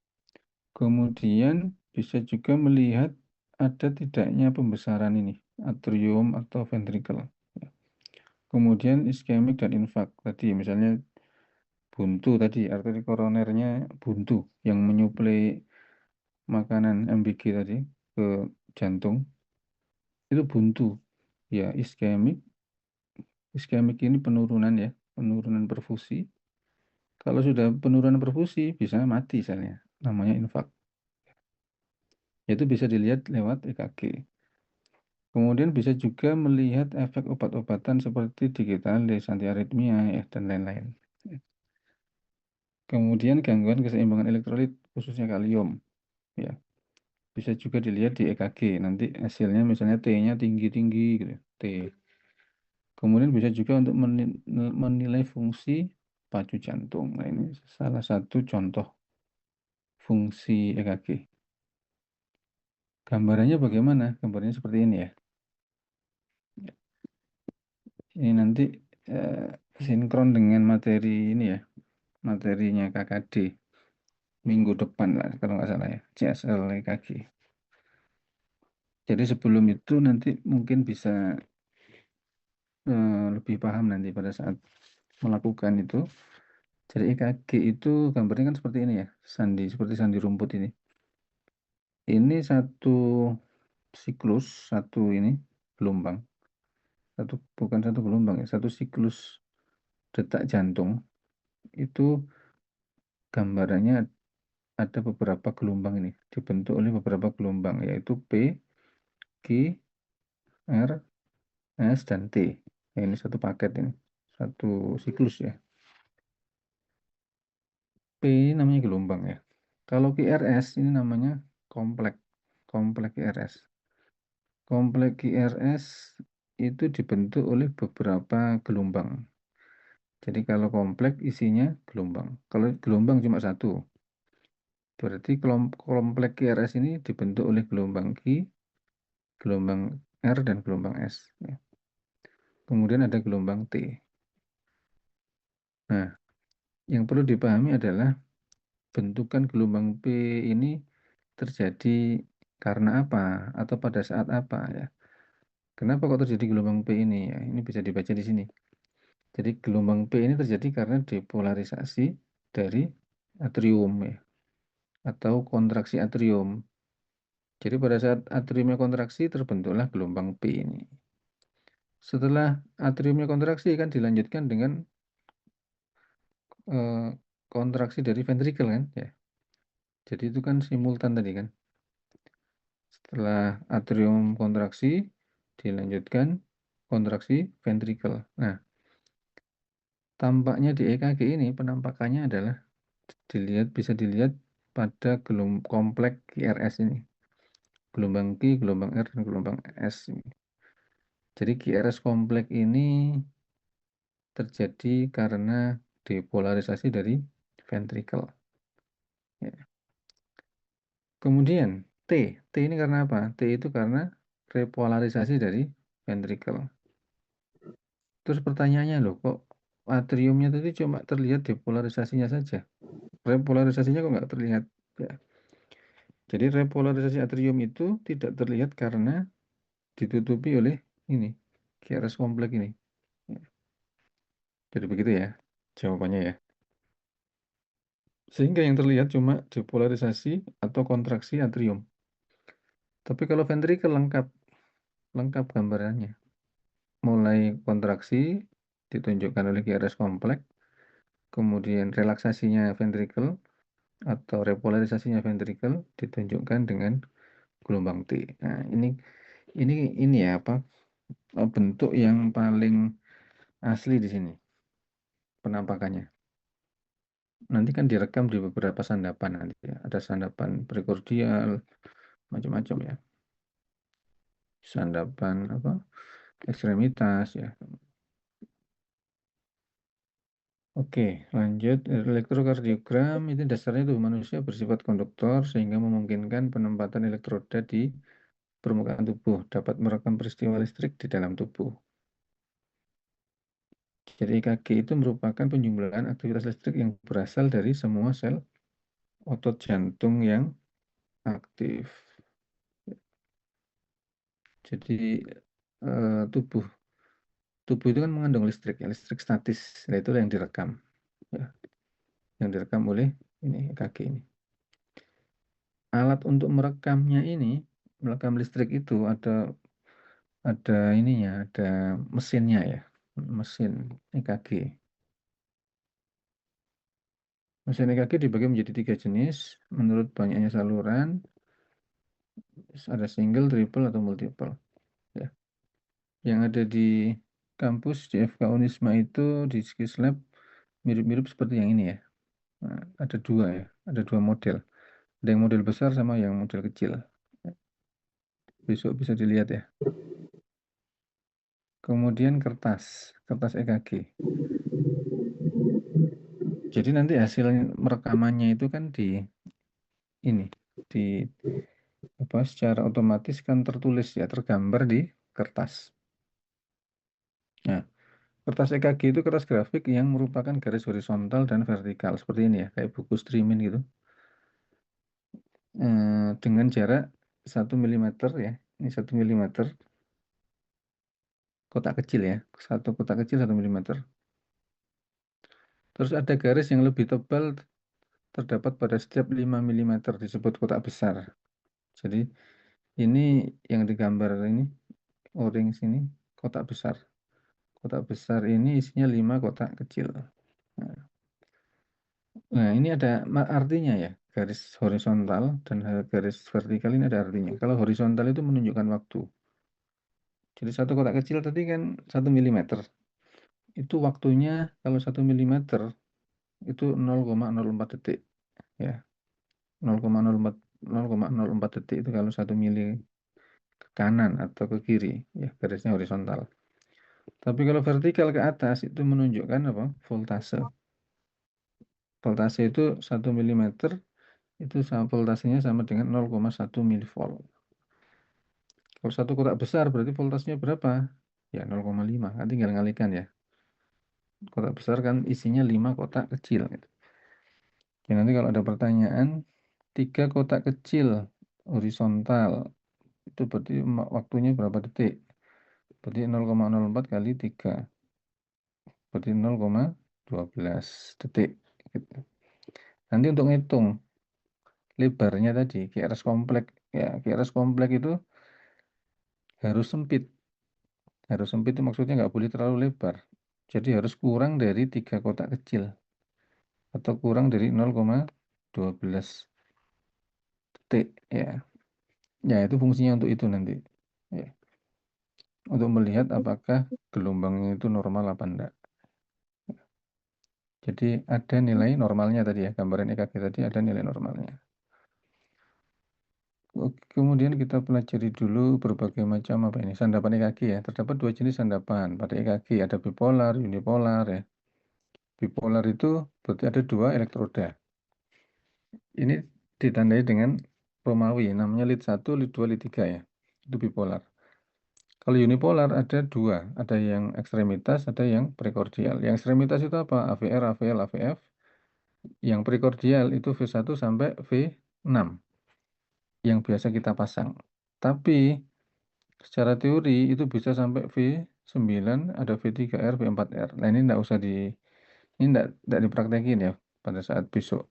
Speaker 1: Kemudian bisa juga melihat ada tidaknya pembesaran ini, atrium atau ventricle. Kemudian iskemik dan infak tadi, misalnya buntu tadi, arteri koronernya buntu yang menyuplai makanan MBG tadi ke jantung, itu buntu. Ya, iskemik ini penurunan ya, penurunan perfusi. Kalau sudah penurunan perfusi bisa mati misalnya, namanya infak. Itu bisa dilihat lewat EKG. Kemudian bisa juga melihat efek obat-obatan seperti digitalis, antiaritmia ya, dan lain-lain. Kemudian gangguan keseimbangan elektrolit khususnya kalium ya. Bisa juga dilihat di EKG. Nanti hasilnya misalnya T-nya tinggi-tinggi gitu, T. Kemudian bisa juga untuk menilai fungsi pacu jantung. Nah, ini salah satu contoh fungsi EKG. Gambarannya bagaimana? Gambarnya seperti ini ya. Ini nanti sinkron dengan materi ini ya, materinya KKD minggu depan lah kalau nggak salah ya, CSL EKG. Jadi sebelum itu nanti mungkin bisa lebih paham nanti pada saat melakukan itu. Jadi EKG itu gambarnya kan seperti ini ya, seperti sandi rumput ini. Ini satu siklus, satu ini gelombang. Bukan satu gelombang ya, satu siklus detak jantung. Itu gambarannya ada beberapa gelombang ini, dibentuk oleh beberapa gelombang, yaitu P, Q, R, S, dan T. Ya, ini satu paket ini, satu siklus ya. P ini namanya gelombang ya. Kalau QRS ini namanya kompleks QRS. Kompleks QRS itu dibentuk oleh beberapa gelombang. Jadi kalau kompleks isinya gelombang. Kalau gelombang cuma satu, berarti kompleks QRS ini dibentuk oleh gelombang Q, gelombang R, dan gelombang S. Ya. Kemudian ada gelombang T. Nah, yang perlu dipahami adalah bentukan gelombang P ini terjadi karena apa atau pada saat apa ya. Kenapa kok terjadi gelombang P ini ya? Ini bisa dibaca di sini. Jadi gelombang P ini terjadi karena depolarisasi dari atrium ya, atau kontraksi atrium. Jadi pada saat atriumnya kontraksi terbentuklah gelombang P ini. Setelah atriumnya kontraksi kan dilanjutkan dengan kontraksi dari ventrikel kan ya. Jadi itu kan simultan tadi kan. Setelah atrium kontraksi dilanjutkan kontraksi ventrikel. Nah, tampaknya di EKG ini penampakannya adalah bisa dilihat pada kompleks QRS ini. Gelombang Q, gelombang R, dan gelombang S ini. Jadi QRS kompleks ini terjadi karena depolarisasi dari ventrikel. Ya. Kemudian T ini karena apa? T itu karena repolarisasi dari ventrikel. Terus pertanyaannya loh, kok atriumnya tadi cuma terlihat depolarisasinya saja? Repolarisasinya kok nggak terlihat? Ya. Jadi repolarisasi atrium itu tidak terlihat karena ditutupi oleh ini, QRS kompleks ini. Ya. Jadi begitu ya jawabannya ya. Sehingga yang terlihat cuma depolarisasi atau kontraksi atrium. Tapi kalau ventrikel lengkap gambarannya. Mulai kontraksi ditunjukkan oleh QRS kompleks, kemudian relaksasinya ventrikel atau repolarisasinya ventrikel ditunjukkan dengan gelombang T. Nah, ini ya apa bentuk yang paling asli di sini penampakannya. Nanti kan direkam di beberapa sandapan nanti ya. Ada sandapan prekordial macam-macam ya. Sandapan apa? Ekstremitas ya. Oke, lanjut. Elektrokardiogram itu dasarnya tubuh manusia bersifat konduktor sehingga memungkinkan penempatan elektroda di permukaan tubuh, dapat merekam peristiwa listrik di dalam tubuh. Jadi EKG itu merupakan penjumlahan aktivitas listrik yang berasal dari semua sel otot jantung yang aktif. Jadi tubuh itu kan mengandung listrik, ya, listrik statis. Nah, itu yang direkam, ya, yang direkam oleh ini EKG ini. Alat untuk merekamnya ini, merekam listrik itu ada ininya, ada mesinnya ya, mesin EKG. Mesin EKG dibagi menjadi 3 jenis menurut banyaknya saluran. Ada single, triple, atau multiple. Ya. Yang ada di kampus di FK Unisma itu di Skislab mirip-mirip seperti yang ini ya. Nah, ada dua model. Ada yang model besar sama yang model kecil. Besok bisa dilihat ya. Kemudian kertas EKG. Jadi nanti hasil merekamannya itu kan secara otomatis kan tertulis ya, tergambar di kertas. Nah, Kertas EKG itu kertas grafik yang merupakan garis horizontal dan vertikal seperti ini ya, kayak buku streaming gitu. Dengan jarak 1 mm ya. Ini 1 mm. Kotak kecil ya. Satu kotak kecil 1 mm. Terus ada garis yang lebih tebal terdapat pada setiap 5 mm disebut kotak besar. Jadi ini yang digambar ini orange ini kotak besar. Kotak besar ini isinya 5 kotak kecil. Nah, ini ada artinya ya. Garis horizontal dan garis vertikal ini ada artinya. Kalau horizontal itu menunjukkan waktu. Jadi satu kotak kecil tadi kan 1 mm. Itu waktunya kalau 1 mm itu 0,04 detik. Ya, 0,04 detik itu kalau 1 mili ke kanan atau ke kiri. Ya, garisnya horizontal. Tapi kalau vertikal ke atas itu menunjukkan apa? Voltase. Voltase itu 1 mm itu voltasenya sama dengan 0,1 milivolt. Kalau satu kotak besar berarti voltasenya berapa? Ya 0,5. Kan tinggal ngalikan ya. Kotak besar kan isinya 5 kotak kecil. Gitu. Ya, nanti kalau ada pertanyaan, 3 kotak kecil horizontal itu berarti waktunya berapa detik? Berarti 0,04 kali 3. Berarti 0,12 detik. Gitu. Nanti untuk ngitung lebarnya tadi, QRS komplek. Ya, QRS komplek itu harus sempit. Harus sempit itu maksudnya nggak boleh terlalu lebar. Jadi harus kurang dari 3 kotak kecil. Atau kurang dari 0,12 detik. Ya. Ya, itu fungsinya untuk itu nanti. Ya. Untuk melihat apakah gelombangnya itu normal apa enggak. Jadi ada nilai normalnya tadi ya. Gambaran EKG tadi ada nilai normalnya. Kemudian kita pelajari dulu berbagai macam apa ini sandapan EKG ya. Terdapat 2 jenis sandapan pada EKG, ada bipolar, unipolar ya. Bipolar itu berarti ada 2 elektroda. Ini ditandai dengan Romawi, namanya lead 1, lead 2, lead 3 ya. Itu bipolar. Kalau unipolar ada 2, ada yang ekstremitas, ada yang prekordial. Yang ekstremitas itu apa? AVR, AVL, AVF. Yang prekordial itu V1 sampai V6 yang biasa kita pasang. Tapi secara teori itu bisa sampai V9, ada V3R, V4R. Nah ini enggak usah ini enggak dipraktekin ya pada saat besok.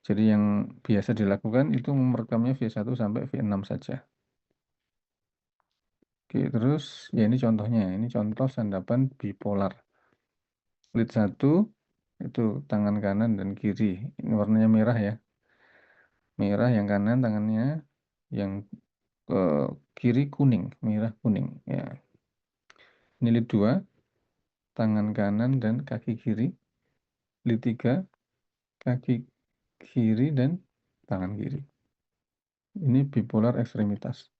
Speaker 1: Jadi yang biasa dilakukan itu merekamnya V1 sampai V6 saja. Oke, terus ya ini contohnya. Ini contoh sandapan bipolar. Lead 1 itu tangan kanan dan kiri. Ini warnanya merah ya. Merah yang kanan tangannya, yang ke kiri kuning, merah kuning ya. Ini lead 2 tangan kanan dan kaki kiri. Lead 3 kaki kiri dan tangan kiri. Ini bipolar ekstremitas.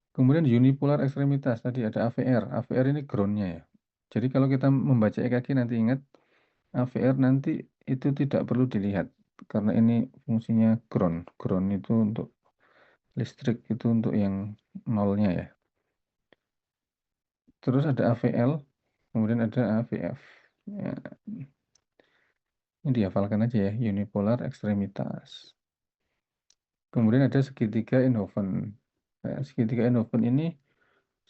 Speaker 1: Kemudian unipolar ekstremitas tadi ada AVR. AVR ini groundnya ya. Jadi kalau kita membaca EKG nanti ingat AVR nanti itu tidak perlu dilihat karena ini fungsinya ground. Ground itu untuk listrik, itu untuk yang nolnya ya. Terus ada AVL, kemudian ada AVF. Ya. Ini dihafalkan aja ya, unipolar ekstremitas. Kemudian ada segitiga Eindhoven. Nah, segitiga Eindhoven ini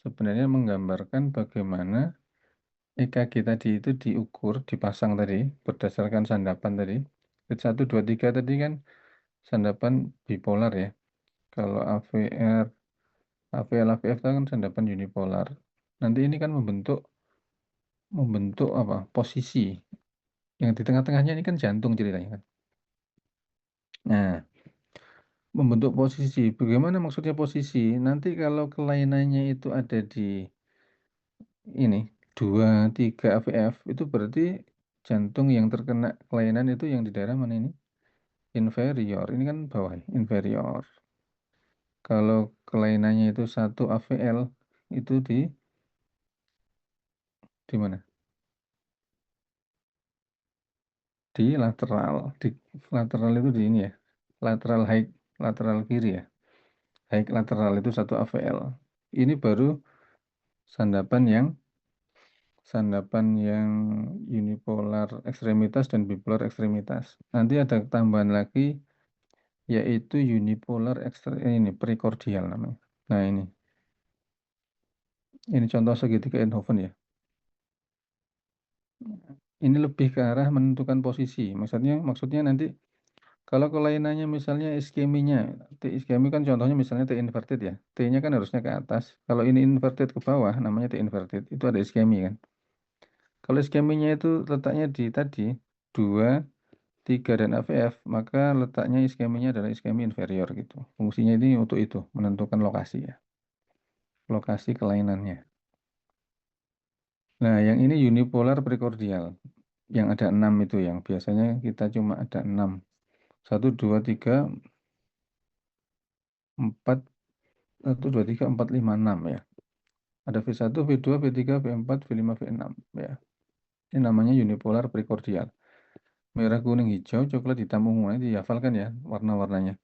Speaker 1: sebenarnya menggambarkan bagaimana EKG tadi itu diukur, dipasang tadi, berdasarkan sandapan tadi. 1, 2, 3 tadi kan sandapan bipolar ya. Kalau AVR, AVL, AVF itu kan sandapan unipolar. Nanti ini kan membentuk apa? Posisi. Yang di tengah-tengahnya ini kan jantung ceritanya kan. Nah, membentuk posisi. Bagaimana maksudnya posisi? Nanti kalau kelainannya itu ada di ini 2, 3 AVF itu berarti jantung yang terkena kelainan itu yang di daerah mana ini? Inferior. Ini kan bawah, inferior. Kalau kelainannya itu 1 AVL itu di mana? Di lateral. Di lateral itu di ini ya. Lateral high, lateral kiri ya. High lateral itu 1 AVL. Ini baru sandapan yang sandapan yang unipolar ekstremitas dan bipolar ekstremitas. Nanti ada tambahan lagi yaitu unipolar ini prekordial namanya. Nah, ini contoh segitiga Eindhoven ya. Ini lebih ke arah menentukan posisi. Maksudnya nanti kalau kelainannya misalnya iskeminya, T iskemi kan contohnya misalnya T inverted ya. T-nya kan harusnya ke atas. Kalau ini inverted ke bawah namanya T inverted. Itu ada iskemi kan. Kalau iskeminya itu letaknya di tadi 2, 3 dan AVF, maka letaknya iskeminya adalah iskemi inferior gitu. Fungsinya ini untuk itu, menentukan lokasi ya. Lokasi kelainannya. Nah, yang ini unipolar prekordial. Yang ada 6 itu yang biasanya kita cuma ada 6. 1, 2, 3, 4, 1, 2, 3, 4, 5, 6 ya. Ada V1, V2, V3, V4, V5, V6 ya. Ini namanya unipolar prekordial. Merah, kuning, hijau, coklat, hitam, ungu. Ini dihafalkan ya warna-warnanya.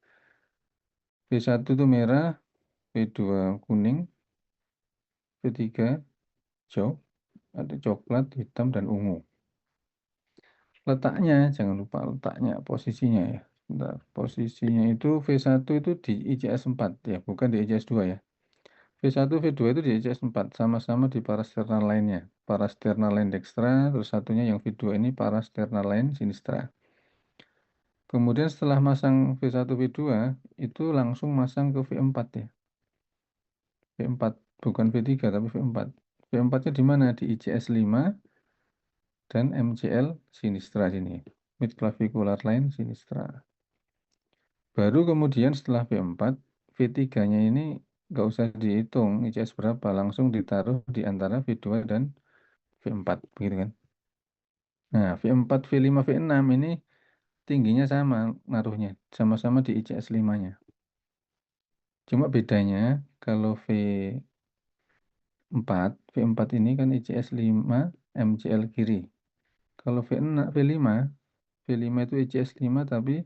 Speaker 1: V1 itu merah, V2 kuning, V3 hijau, ada coklat, hitam, dan ungu. Letaknya, jangan lupa letaknya, posisinya ya. Bentar, posisinya itu V1 itu di ICS 4 ya, bukan di ICS 2 ya. V1, V2 itu di ICS 4, sama-sama di parasternal line-nya. Parasternal line dextra, terus satunya yang V2 ini parasternal line sinistra. Kemudian setelah masang V1, V2, itu langsung masang ke V4 ya. V4, bukan V3 tapi V4. V4-nya di mana? Di ICS 5 dan MCL sinistra sini. Mid clavicular line sinistra. Baru kemudian setelah V4, V3-nya ini nggak usah dihitung ICS berapa, langsung ditaruh di antara V2 dan V4, begitu kan? Nah, V4, V5, V6 ini tingginya sama naruhnya, sama-sama di ICS 5-nya. Cuma bedanya kalau V4 ini kan ICS 5, MCL kiri. Kalau V6, V5 itu ICS 5 tapi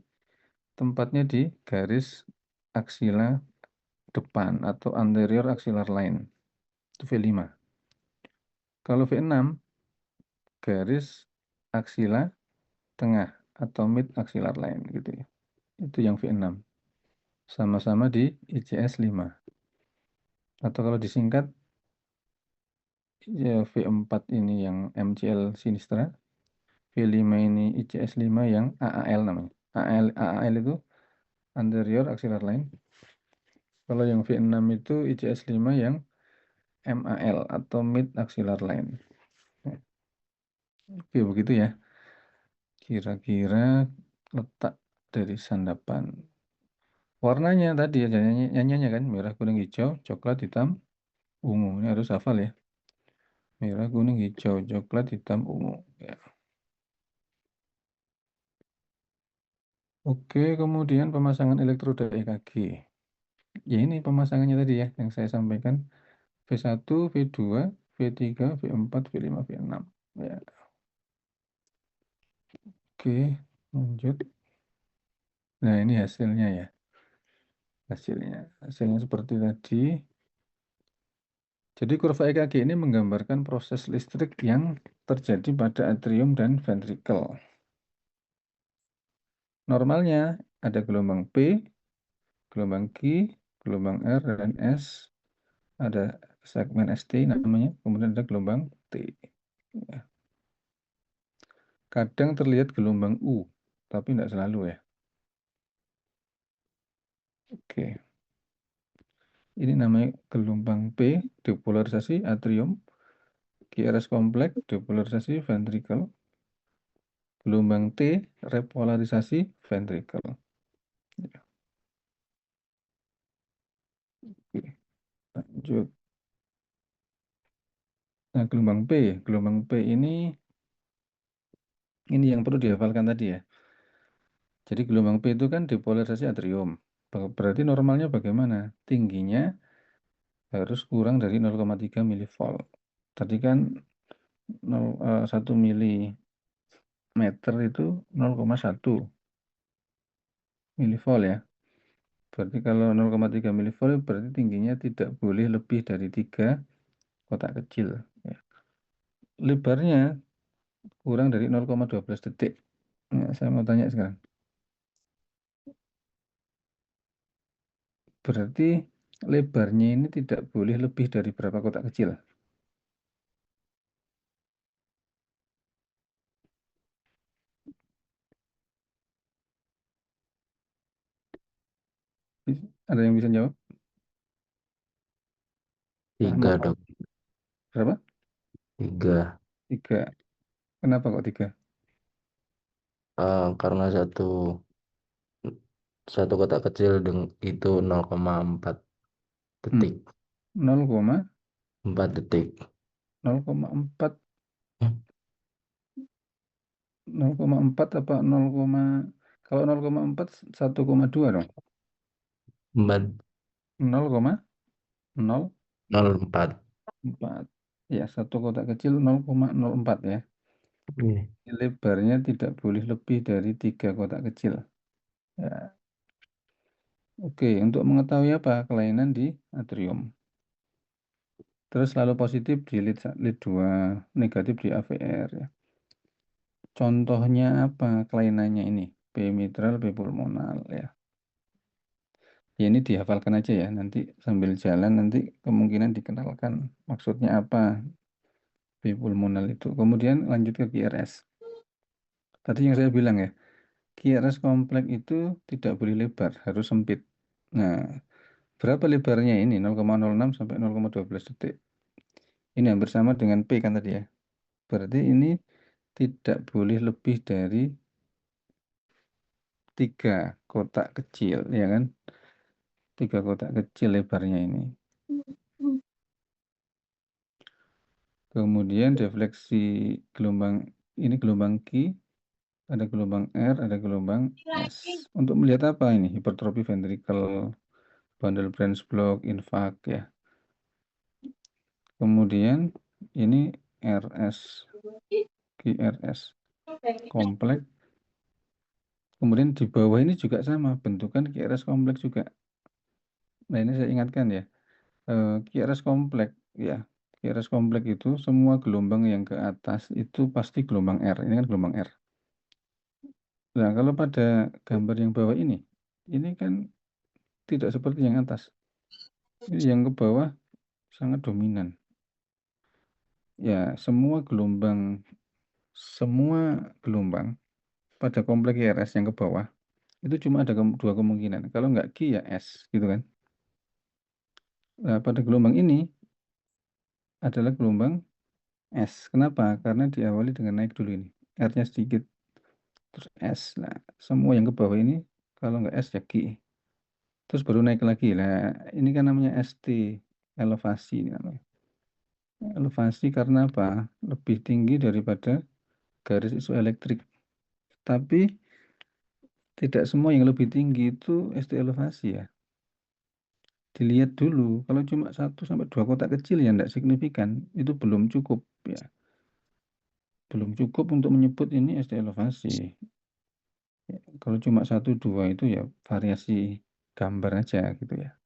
Speaker 1: tempatnya di garis aksila depan atau anterior axillary line. Itu V5. Kalau V6 garis aksila tengah atau mid axillary line gitu ya. Itu yang V6. Sama-sama di ICS 5. Atau kalau disingkat ya V4 ini yang MCL sinistra, V5 ini ICS 5 yang AAL namanya. AAL itu anterior axillary line. Kalau yang V6 itu ICS 5 yang MAL atau mid axillary line. Oke, begitu ya. Kira-kira letak dari sandapan. Warnanya tadi ya, nyanyiannya kan merah, kuning, hijau, coklat, hitam, ungu. Ini harus hafal ya. Merah, kuning, hijau, coklat, hitam, ungu. Ya. Oke, kemudian pemasangan elektroda EKG. Ya ini pemasangannya tadi ya, yang saya sampaikan. V1, V2, V3, V4, V5, V6. Ya. Oke, lanjut. Nah, ini hasilnya ya. Hasilnya seperti tadi. Jadi kurva EKG ini menggambarkan proses listrik yang terjadi pada atrium dan ventricle. Normalnya ada gelombang P, gelombang Q, gelombang R dan S, ada segmen ST namanya, kemudian ada gelombang T. Ya. Kadang terlihat gelombang U, tapi tidak selalu ya. Oke. Ini namanya gelombang P, depolarisasi atrium, QRS kompleks, depolarisasi ventricle, gelombang T, repolarisasi ventricle. Ya. Oke, lanjut. Nah, gelombang P ini yang perlu dihafalkan tadi ya. Jadi gelombang P itu kan depolarisasi atrium. Berarti normalnya bagaimana? Tingginya harus kurang dari 0,3 milivolt. Tadi kan 1 milimeter itu 0,1 milivolt ya. Berarti kalau 0,3 milivolt berarti tingginya tidak boleh lebih dari 3 kotak kecil. Ya. lebarnya kurang dari 0,12 detik. Nah, saya mau tanya sekarang. Berarti lebarnya ini tidak boleh lebih dari berapa kotak kecil? Ada yang bisa jawab?
Speaker 5: Tiga,
Speaker 1: Ahmad,
Speaker 5: Dok.
Speaker 1: berapa?
Speaker 5: 3.
Speaker 1: 3. Kenapa kok 3?
Speaker 5: Karena satu kotak kecil itu 0,4 detik.
Speaker 1: 0,4
Speaker 5: 4 detik.
Speaker 1: 0,4
Speaker 5: Hmm.
Speaker 1: 0,4 apa 0, kalau 0,4 1,2 dong.
Speaker 5: 4.
Speaker 1: 0,04
Speaker 5: 04.
Speaker 1: ya, satu kotak kecil 0,04 ya.
Speaker 5: Iya.
Speaker 1: Lebarnya tidak boleh lebih dari 3 kotak kecil ya. Oke, untuk mengetahui apa kelainan di atrium, terus selalu positif di lead 2, negatif di AVR ya. Contohnya apa kelainannya ini? P mitral, P pulmonal ya. Ya ini dihafalkan aja ya, nanti sambil jalan nanti kemungkinan dikenalkan maksudnya apa P pulmonal itu. Kemudian lanjut ke QRS. Tadi yang saya bilang ya, QRS kompleks itu tidak boleh lebar, harus sempit. Nah, berapa lebarnya ini? 0,06 sampai 0,12 detik. Ini hampir sama dengan P kan tadi ya. Berarti ini tidak boleh lebih dari 3 kotak kecil, ya kan? 3 kotak kecil lebarnya ini. Kemudian defleksi gelombang, ini gelombang Q, ada gelombang R, ada gelombang S. Untuk melihat apa ini? Hipertrofi ventricle, bundle branch block, infark ya. Kemudian ini RS, QRS kompleks. Kemudian di bawah ini juga sama, bentukan QRS kompleks juga. Nah ini saya ingatkan ya, QRS kompleks ya. QRS kompleks itu semua gelombang yang ke atas itu pasti gelombang R. Ini kan gelombang R. Nah, kalau pada gambar yang bawah ini kan tidak seperti yang atas. Ini yang ke bawah sangat dominan. Ya, semua gelombang pada kompleks QRS yang ke bawah itu cuma ada dua kemungkinan. Kalau nggak Q ya S, gitu kan. Nah, pada gelombang ini adalah gelombang S. Kenapa? Karena diawali dengan naik dulu ini. R-nya sedikit, terus S. Nah, semua yang ke bawah ini kalau nggak S ya Q. Terus baru naik lagi. Nah, ini kan namanya ST, elevasi ini namanya. Elevasi karena apa? Lebih tinggi daripada garis isu elektrik. Tapi tidak semua yang lebih tinggi itu ST elevasi ya. Dilihat dulu, kalau cuma 1 sampai 2 kotak kecil yang tidak signifikan, itu belum cukup ya. Belum cukup untuk menyebut ini ST elevasi. Ya, kalau cuma 1 2 itu ya variasi gambar aja gitu ya.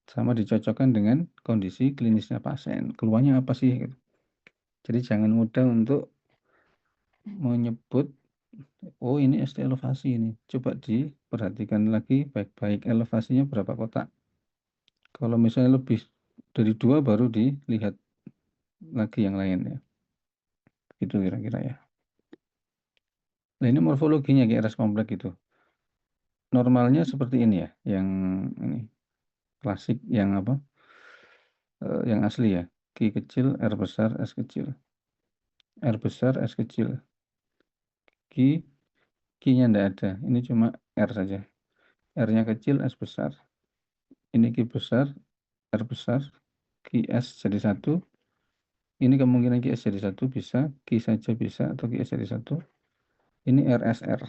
Speaker 1: Sama dicocokkan dengan kondisi klinisnya pasien. Keluarnya apa sih gitu. Jadi jangan mudah untuk menyebut oh ini ST elevasi ini. Coba diperhatikan lagi baik-baik elevasinya berapa kotak. Kalau misalnya lebih dari 2 baru dilihat lagi yang lain ya. Itu kira-kira ya. Nah ini morfologinya QRS kompleks itu. Normalnya seperti ini ya, yang ini klasik yang apa? Yang asli ya. Q kecil, R besar, S kecil. R besar, S kecil. Q-nya tidak ada. Ini cuma R saja. R-nya kecil, S besar. Ini Q besar, R besar, QS jadi 1. Ini kemungkinan QS jadi 1 bisa, Q saja bisa, atau QS jadi 1. Ini RSR.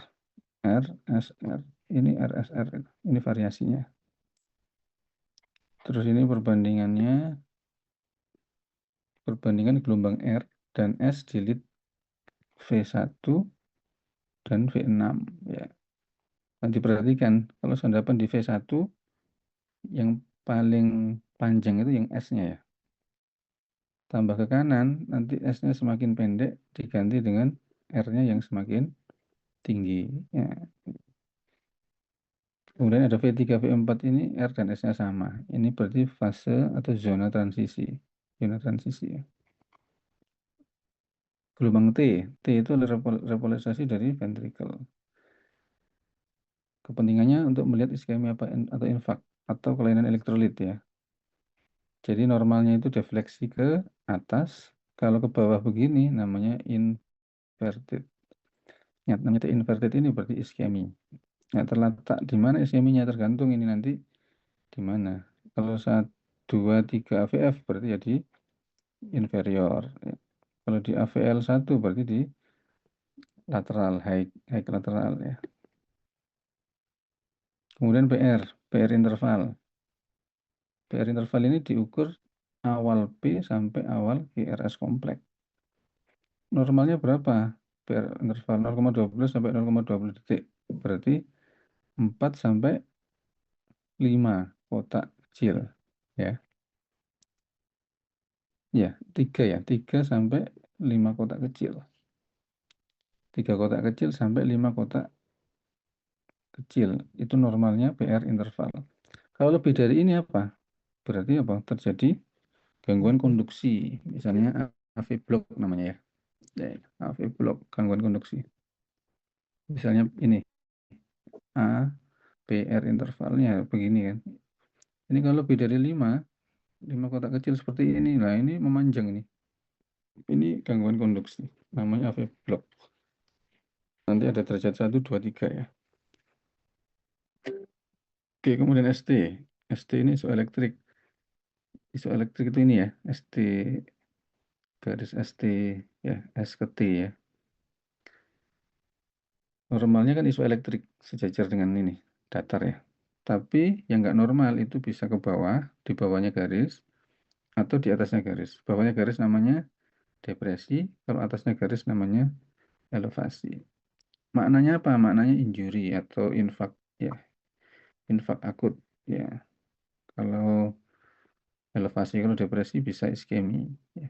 Speaker 1: RSR. Ini RSR. Ini variasinya. Terus ini perbandingan gelombang R dan S di lead V1 dan V6 ya. Nanti perhatikan kalau sandapan di V1 yang paling panjang itu yang S-nya ya. tambah ke kanan, nanti S-nya semakin pendek diganti dengan R-nya yang semakin tinggi. Ya. Kemudian ada V3, V4 ini R dan S-nya sama. Ini berarti fase atau zona transisi. Zona transisi ya. Gelombang T. T itu adalah repolarisasi dari ventricle. Kepentingannya untuk melihat iskemia atau infak atau kelainan elektrolit ya. Jadi normalnya itu defleksi ke atas. Kalau ke bawah begini namanya inverted. Ya, namanya inverted ini berarti iskemi. Nah, terletak di mana iskeminya tergantung ini nanti di mana. Kalau 1, 2, 3 AVF berarti ya di inferior. Ya. Kalau di AVL 1 berarti di lateral, high lateral ya. Kemudian PR interval. PR interval ini diukur awal P sampai awal QRS kompleks. Normalnya berapa? PR interval 0,12 sampai 0,20 detik. Berarti 4 sampai 5 kotak kecil ya. Ya, 3 ya, 3 sampai 5 kotak kecil. 3 kotak kecil sampai 5 kotak kecil. Itu normalnya PR interval. Kalau lebih dari ini apa? Berarti apa? Terjadi gangguan konduksi. Misalnya AV block namanya ya. AV block, gangguan konduksi. Misalnya ini A, PR intervalnya begini kan. Ini kalau lebih dari 5 kotak kecil seperti ini. Nah, ini memanjang ini. Ini gangguan konduksi. Namanya AV block. Nanti ada derajat 1, 2, 3 ya. Oke, kemudian ST. ST ini isoelektrik. Isoelektrik itu ini ya, ST garis ST ya, S ke T ya. Normalnya kan isoelektrik sejajar dengan ini, datar ya. Tapi yang nggak normal itu bisa ke bawah, di bawahnya garis, atau di atasnya garis. Bawahnya garis namanya depresi, kalau atasnya garis namanya elevasi. Maknanya apa? Maknanya injury atau infak ya, infak akut ya. Kalau elevasi, kalau depresi bisa iskemi ya.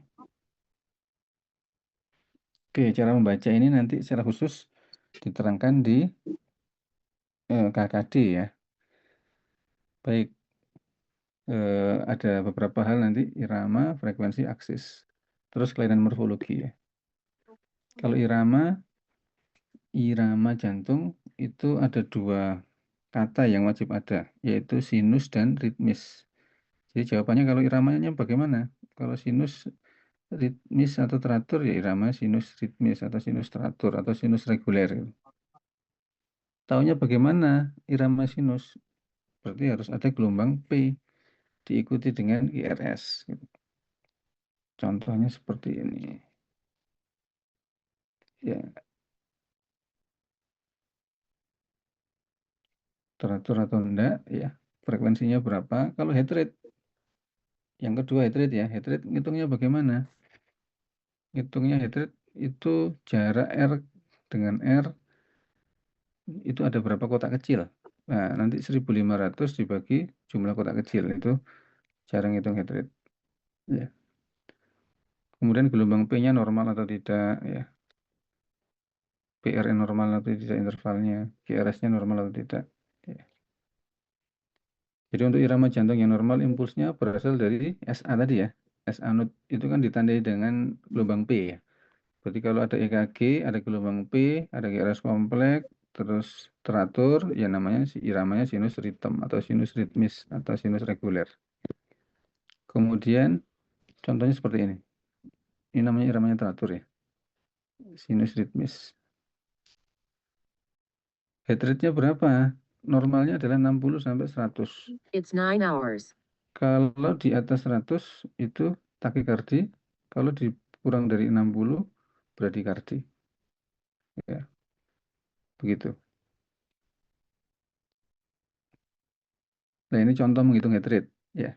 Speaker 1: Oke, cara membaca ini nanti secara khusus diterangkan di KKD ya. Baik, ada beberapa hal nanti irama, frekuensi, aksis. Terus kelainan morfologi ya. Kalau irama jantung itu ada 2 kata yang wajib ada, yaitu sinus dan ritmis. Jadi jawabannya kalau iramanya bagaimana? Kalau sinus ritmis atau teratur ya irama sinus ritmis atau sinus teratur atau sinus reguler. Taunya bagaimana irama sinus? Berarti harus ada gelombang P diikuti dengan IRS. Contohnya seperti ini. Ya, teratur atau enggak, ya. Frekuensinya berapa? Kalau heart rate, yang kedua heart rate ya. Heart rate ngitungnya bagaimana? Ngitungnya heart rate itu jarak R dengan R itu ada berapa kotak kecil. Nah, nanti 1500 dibagi jumlah kotak kecil itu cara ngitung heart rate. Ya. Kemudian gelombang P-nya normal atau tidak ya. PR normal atau tidak intervalnya, QRS-nya normal atau tidak. Ya. Jadi untuk irama jantung yang normal impulsnya berasal dari SA tadi ya. SA node itu kan ditandai dengan gelombang P ya. Berarti kalau ada EKG, ada gelombang P, ada QRS kompleks, terus teratur, ya namanya iramanya sinus ritem atau sinus ritmis atau sinus reguler. Kemudian contohnya seperti ini. Ini namanya iramanya teratur ya. Sinus ritmis. Heart rate-nya berapa? Normalnya adalah 60 sampai 100.
Speaker 6: It's 9 hours.
Speaker 1: Kalau di atas 100 itu takikardi, kalau dikurang dari 60 bradikardi. Ya, begitu. Nah, ini contoh menghitung heart rate ya.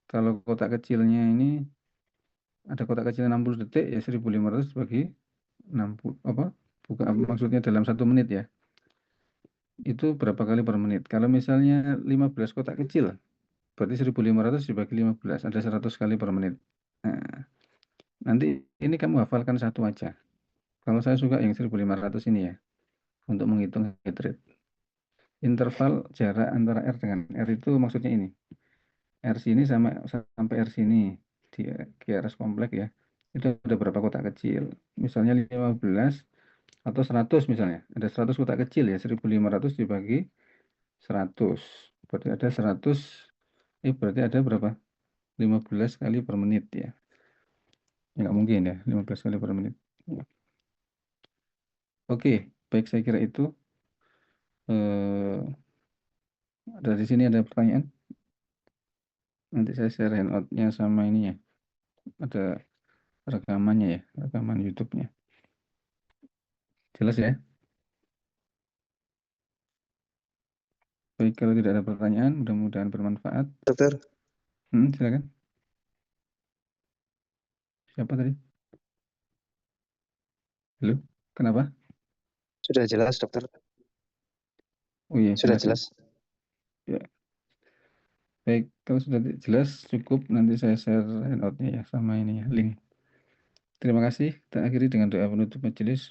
Speaker 1: Kalau kotak kecilnya ini ada kotak kecil 60 detik ya 1500 bagi 60 apa? Bukan maksudnya dalam 1 menit ya. Itu berapa kali per menit? Kalau misalnya 15 kotak kecil berarti 1500 dibagi 15 ada 100 kali per menit. Nah, nanti ini kamu hafalkan satu aja. Kalau saya suka yang 1500 ini ya, untuk menghitung heart rate. Interval jarak antara R dengan R itu maksudnya ini. R sini sampai R sini di QRS kompleks ya. Itu ada berapa kotak kecil. Misalnya 15 atau 100 misalnya. Ada 100 kotak kecil ya, 1500 dibagi 100. Berarti ada 100, berarti ada berapa? 15 kali per menit ya. Ya nggak mungkin ya, 15 kali per menit. Ya. Oke, baik, saya kira itu. Dari sini ada pertanyaan? Nanti saya share handout-nya sama ini ya. Ada rekamannya ya, rekaman YouTube-nya. Jelas ya? Baik, kalau tidak ada pertanyaan, mudah-mudahan bermanfaat.
Speaker 2: Dokter,
Speaker 1: Silakan. Siapa tadi? Halo, kenapa?
Speaker 2: sudah jelas dokter.
Speaker 1: Oh iya,
Speaker 2: Sudah
Speaker 1: jelas ya.
Speaker 2: jelas.
Speaker 1: Ya. Baik, kalau sudah jelas cukup, nanti saya share handout-nya ya sama ini ya, link. Terima kasih. Kita akhiri dengan doa penutup majelis.